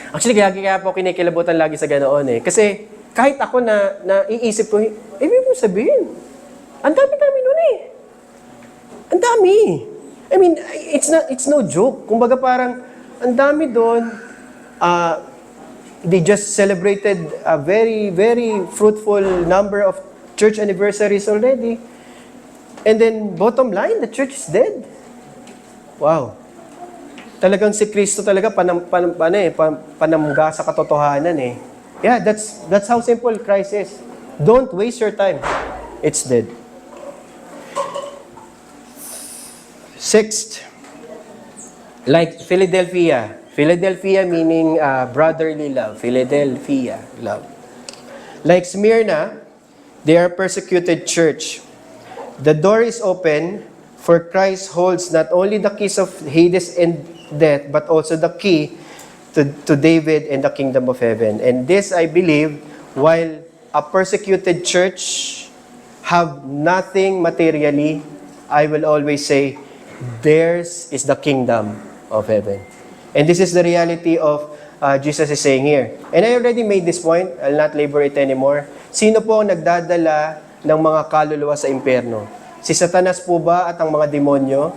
actually kaya po kinikilabutan lagi sa ganoon eh. Kasi kahit ako na iisip ko, ibig mo sabihin, ang dami-dami nun eh. Ang dami. I mean, it's no joke. Kumbaga parang, ang dami doon, they just celebrated a very, very fruitful number of church anniversaries already. And then, bottom line, the church is dead. Wow. Talagang si Kristo talaga panamga sa katotohanan eh. Yeah, that's how simple Christ is. Don't waste your time. It's dead. Sixth, like Philadelphia. Philadelphia meaning brotherly love. Philadelphia, love. Like Smyrna, they are persecuted church. The door is open, for Christ holds not only the keys of Hades and death, but also the key to David and the kingdom of heaven. And this, I believe, while a persecuted church have nothing materially, I will always say, theirs is the kingdom of heaven. And this is the reality of Jesus is saying here. And I already made this point. I'll not labor it anymore. Sino po ang nagdadala ng mga kaluluwa sa impyerno? Si Satanas po ba at ang mga demonyo?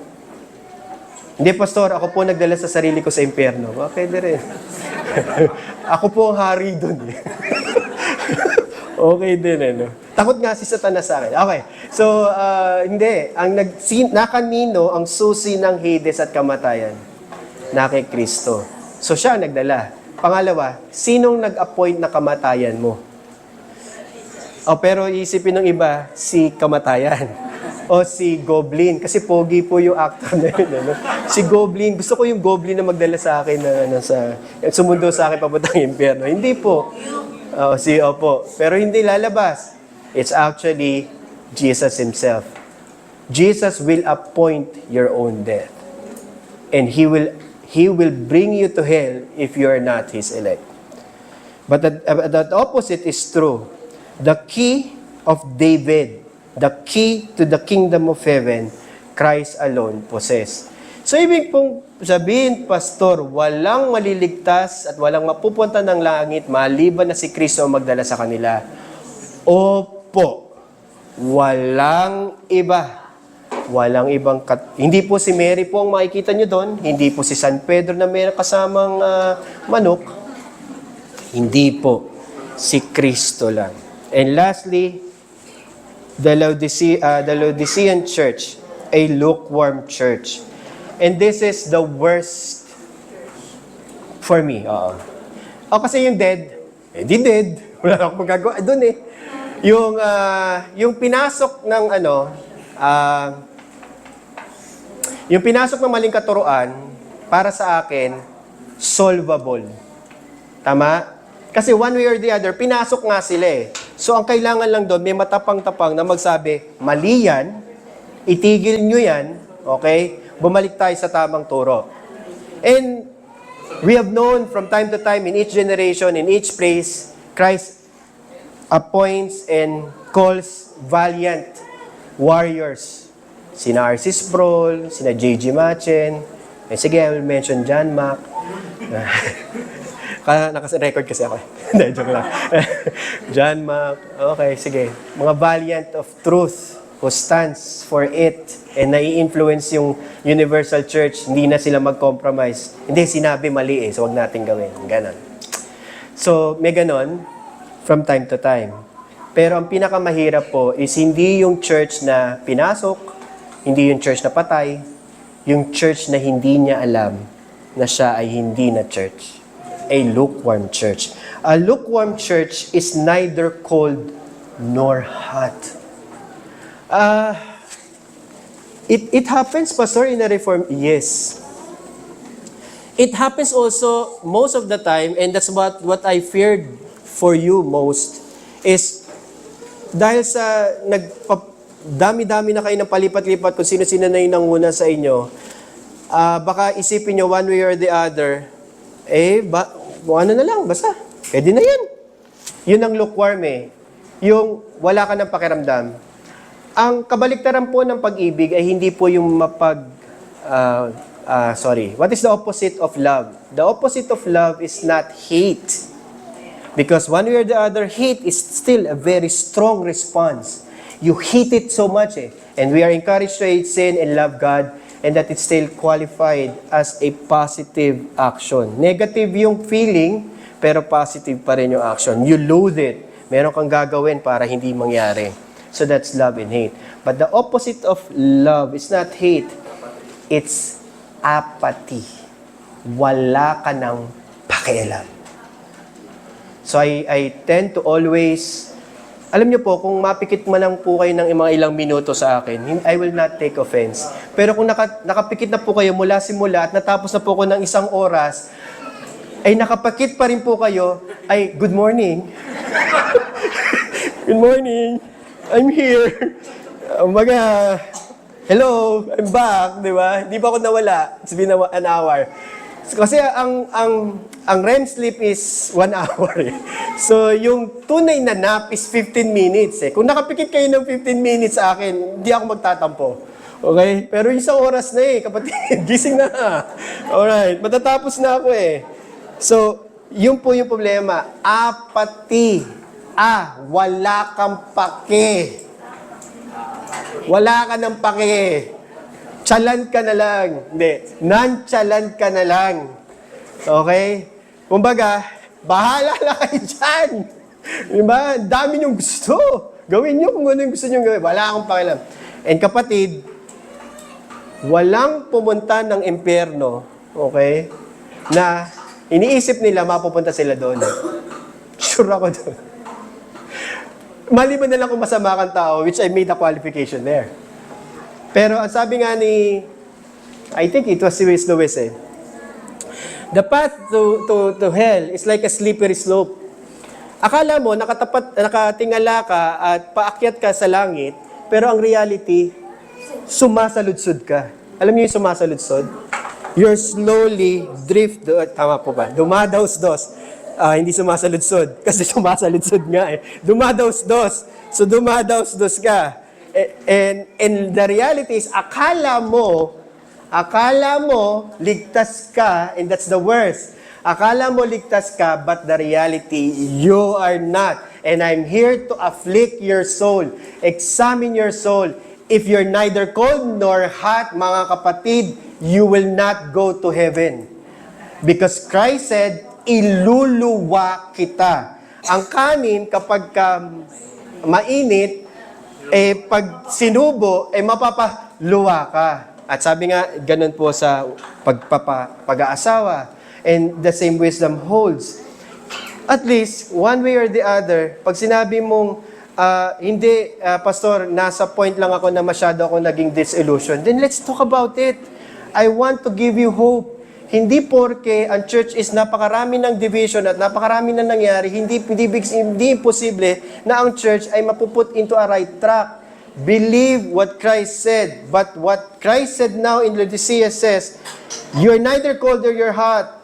Hindi, Pastor. Ako po nagdala sa sarili ko sa impyerno. Okay, din. Ako po ang hari dun. Okay din, ano? Takot nga si Satanas sa akin. Okay. So, hindi. Nakanino ang susi ng Hades at kamatayan? Na kay Kristo. So, siya ang nagdala. Pangalawa, sinong nag-appoint na kamatayan mo? Pero isipin ng iba, si kamatayan. O si Goblin. Kasi pogi po yung actor na yun. Ano? Si Goblin. Gusto ko yung Goblin na magdala sa akin na sumundo sa akin papuntang impyerno. Hindi po. Opo. Pero hindi lalabas. It's actually Jesus Himself. Jesus will appoint your own death. And He will bring you to hell if you are not His elect. But the opposite is true. The key of David, the key to the kingdom of heaven, Christ alone possess. So, ibig pong sabihin, Pastor, walang maliligtas at walang mapupunta ng langit maliban na si Kristo ang magdala sa kanila. Opo, walang iba. Walang ibang hindi po si Mary po ang makikita nyo doon. Hindi po si San Pedro na may kasamang manok. Hindi po. Si Kristo lang. And lastly, the Laodicean church, a lukewarm church. And this is the worst for me. Kasi yung dead, di dead. Wala akong magagawa doon eh. Yung pinasok ng yung pinasok ng maling katuruan, para sa akin, solvable. Tama? Kasi one way or the other, pinasok nga sila eh. So, ang kailangan lang doon, may matapang-tapang na magsabi, mali yan, itigil nyo yan, okay? Bumalik tayo sa tamang turo. And we have known from time to time, in each generation, in each place, Christ appoints and calls valiant warriors. Sina R.C. Sproul, sina J.G. Machen, sige, I will mention John Mack. Naka-record kasi ako. Hindi, joke lang. John Mack. Okay, sige. Mga valiant of truth who stands for it and nai-influence yung universal church, hindi na sila mag-compromise. Hindi, sinabi mali so wag natin gawin. Ganon. So, may ganon from time to time. Pero ang pinakamahirap po is hindi yung church na pinasok, hindi yung church na patay, yung church na hindi niya alam na siya ay hindi na church. a lukewarm church. A lukewarm church is neither cold nor hot. It happens, Pastor, in a reform? Yes. It happens also most of the time, and that's what I feared for you most, is dahil sa dami-dami na kayo ng palipat-lipat kung sino-sino na yung nanguna sa inyo, baka isipin nyo one way or the other, ano na lang, basta, pwede na yan. Yun ang lukewarm yung wala ka ng pakiramdam. Ang kabaliktaran po ng pag-ibig ay hindi po yung what is the opposite of love? The opposite of love is not hate. Because one way or the other, hate is still a very strong response. You hate it so much and we are encouraged to hate sin and love God, and that it's still qualified as a positive action. Negative yung feeling, pero positive pa rin yung action. You loathe it. Meron kang gagawin para hindi mangyari. So that's love and hate. But the opposite of love is not hate. It's apathy. Wala ka ng pakialam. So I tend to always, alam niyo po, kung mapikit man lang po kayo ng mga ilang minuto sa akin, I will not take offense. Pero kung nakapikit na po kayo mula simula at natapos na po ko ng 1 oras, ay nakapakit pa rin po kayo, ay good morning. Good morning. I'm here. Hello, I'm back, di ba? Hindi pa ako nawala. It's been an hour. Kasi ang REM sleep is 1 hour. So, yung tunay na nap is 15 minutes. Kung nakapikit kayo ng 15 minutes sa akin, hindi ako magtatampo. Okay? Pero 1 oras na kapatid. Gising na. Alright, matatapos na ako So, yun po yung problema. Apathy. Wala kang pake. Wala ka ng pake. Chalan ka na lang. Hindi. Non-chalan ka na lang. Okay? Kumbaga, bahala na kayo dyan. Diba? Dami niyong gusto. Gawin niyo kung ano yung gusto niyong gawin. Wala akong pakialam. And kapatid, walang pumunta ng impyerno, okay, na iniisip nila mapupunta sila doon. Sure ako doon. Maliban na lang kung masama kang tao, which I made a qualification there. Pero ang sabi nga ni, I think it was C.S. Lewis the path to hell is like a slippery slope. Akala mo, nakatingala ka at paakyat ka sa langit, pero ang reality, sumasaludsod ka. Alam niyo yung sumasaludsod? You're slowly tama po ba? Dumadaos-dos. Hindi sumasaludsod. Kasi sumasaludsod nga Dumadaos-dos. So dumadaos-dos ka. And the reality is, akala mo, ligtas ka, and that's the worst. Akala mo ligtas ka, but the reality, you are not. And I'm here to afflict your soul. Examine your soul. If you're neither cold nor hot, mga kapatid, you will not go to heaven. Because Christ said, iluluwa kita. Ang kanin, kapag mainit, pag sinubo, mapapaluwa ka. At sabi nga, ganun po sa pag-aasawa. And the same wisdom holds. At least, one way or the other, pag sinabi mong, hindi, Pastor, nasa point lang ako na masyado ako naging disillusion, then let's talk about it. I want to give you hope. Hindi porke ang church is napakarami ng division at napakarami na nangyari, hindi imposible na ang church ay mapuput into a right track. Believe what Christ said. But what Christ said now in Laodicea says, you're neither cold nor you're hot,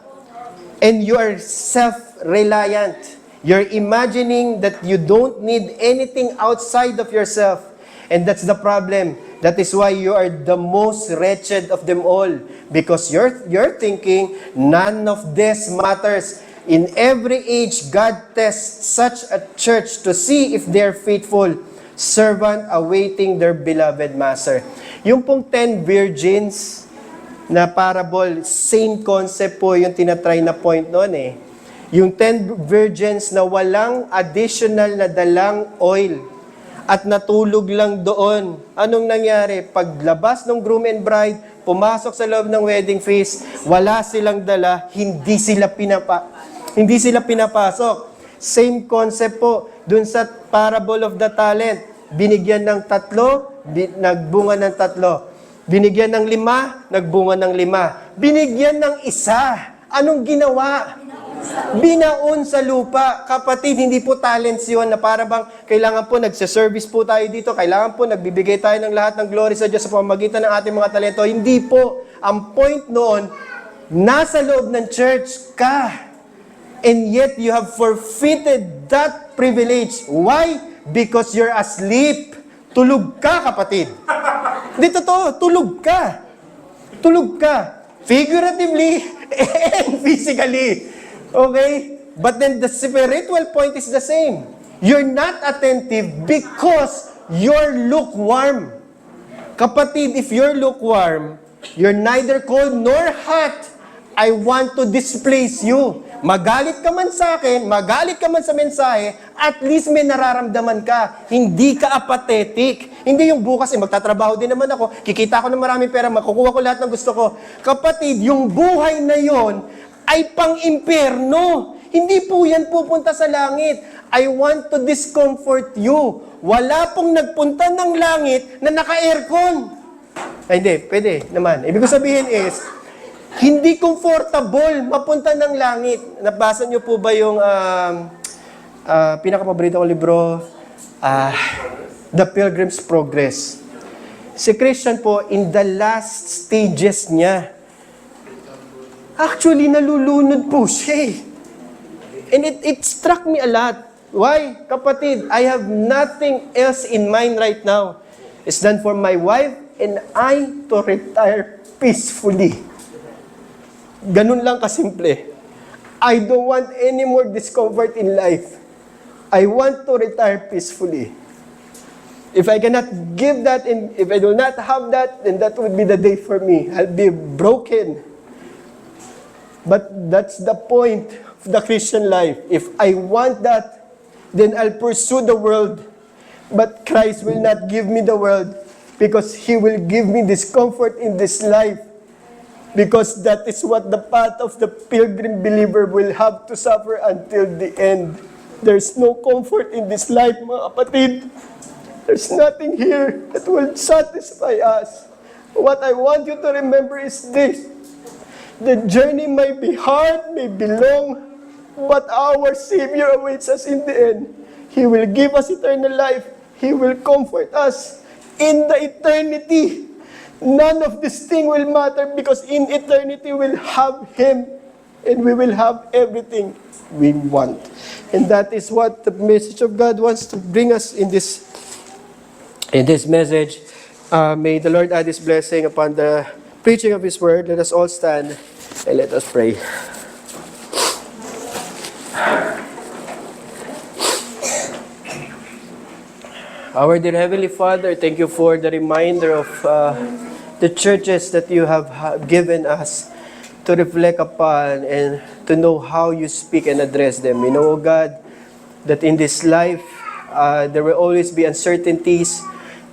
and you are self-reliant. You're imagining that you don't need anything outside of yourself. And that's the problem. That is why you are the most wretched of them all. Because you're thinking, none of this matters. In every age, God tests such a church to see if they're faithful, servant awaiting their beloved master. Yung pong 10 virgins na parable, same concept po yung tinatry na point noon Yung 10 virgins na walang additional na dalang oil at natulog lang doon. Anong nangyari? Paglabas ng groom and bride, pumasok sa loob ng wedding feast, wala silang dala, hindi sila Hindi sila pinapasok. Same concept po dun sa parable of the talent. Binigyan ng 3, nagbunga ng 3. Binigyan ng 5, nagbunga ng 5. Binigyan ng 1. Anong ginawa? Binaon sa lupa. Kapatid, hindi po talents yun na para bang kailangan po nagsiservice po tayo dito, kailangan po nagbibigay tayo ng lahat ng glory sa Diyos sa pamamagitan ng ating mga talento. Hindi po. Ang point noon, nasa loob ng church ka. And yet you have forfeited that privilege. Why? Because you're asleep. Tulog ka, kapatid. Hindi totoo, tulog ka. Tulog ka. Figuratively and physically. Okay? But then the spiritual point is the same. You're not attentive because you're lukewarm. Kapatid, if you're lukewarm, you're neither cold nor hot. I want to displace you. Magalit ka man sa akin, magalit ka man sa mensahe, at least may nararamdaman ka. Hindi ka apathetic. Hindi yung bukas, magtatrabaho din naman ako, kikita ko ng maraming pera, makukuha ko lahat ng gusto ko. Kapatid, yung buhay na yon ay pang-impyerno. Hindi po yan pupunta sa langit. I want to discomfort you. Wala pong nagpunta ng langit na naka-aircon. Ay, hindi, pwede naman. Ibig sabihin is, hindi comfortable mapunta ng langit. Nabasa niyo po ba yung pinakapaborito kong libro, The Pilgrim's Progress? Si Christian po, in the last stages niya, actually, nalulunod po siya. And it struck me a lot. Why? Kapatid, I have nothing else in mind right now. It's done for my wife and I to retire peacefully. Ganun lang kasimple. I don't want any more discomfort in life. I want to retire peacefully. If I cannot give that and if I do not have that, then that would be the day for me. I'll be broken. But that's the point of the Christian life. If I want that, then I'll pursue the world. But Christ will not give me the world because He will give me discomfort in this life. Because that is what the path of the pilgrim believer will have to suffer until the end. There's no comfort in this life, mga kapatid. There's nothing here that will satisfy us. What I want you to remember is this. The journey may be hard, may be long, but our Savior awaits us in the end. He will give us eternal life. He will comfort us in the eternity. None of this thing will matter because in eternity we'll have Him and we will have everything we want. And that is what the message of God wants to bring us in this message. May the Lord add His blessing upon the preaching of His word. Let us all stand and let us pray. Our dear Heavenly Father, thank you for the reminder of the churches that you have given us to reflect upon and to know how you speak and address them. We know, God, that in this life, there will always be uncertainties,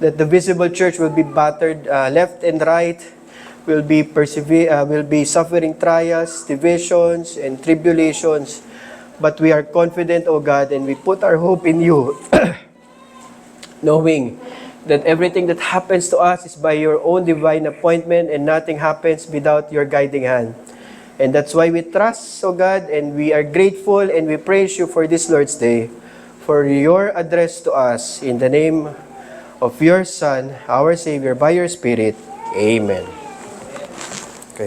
that the visible church will be battered left and right, will be suffering trials, divisions, and tribulations. But we are confident, O God, and we put our hope in you, knowing that everything that happens to us is by your own divine appointment and nothing happens without your guiding hand. And that's why we trust, O God, and we are grateful and we praise you for this Lord's Day, for your address to us. In the name of your Son, our Savior, by your Spirit. Amen.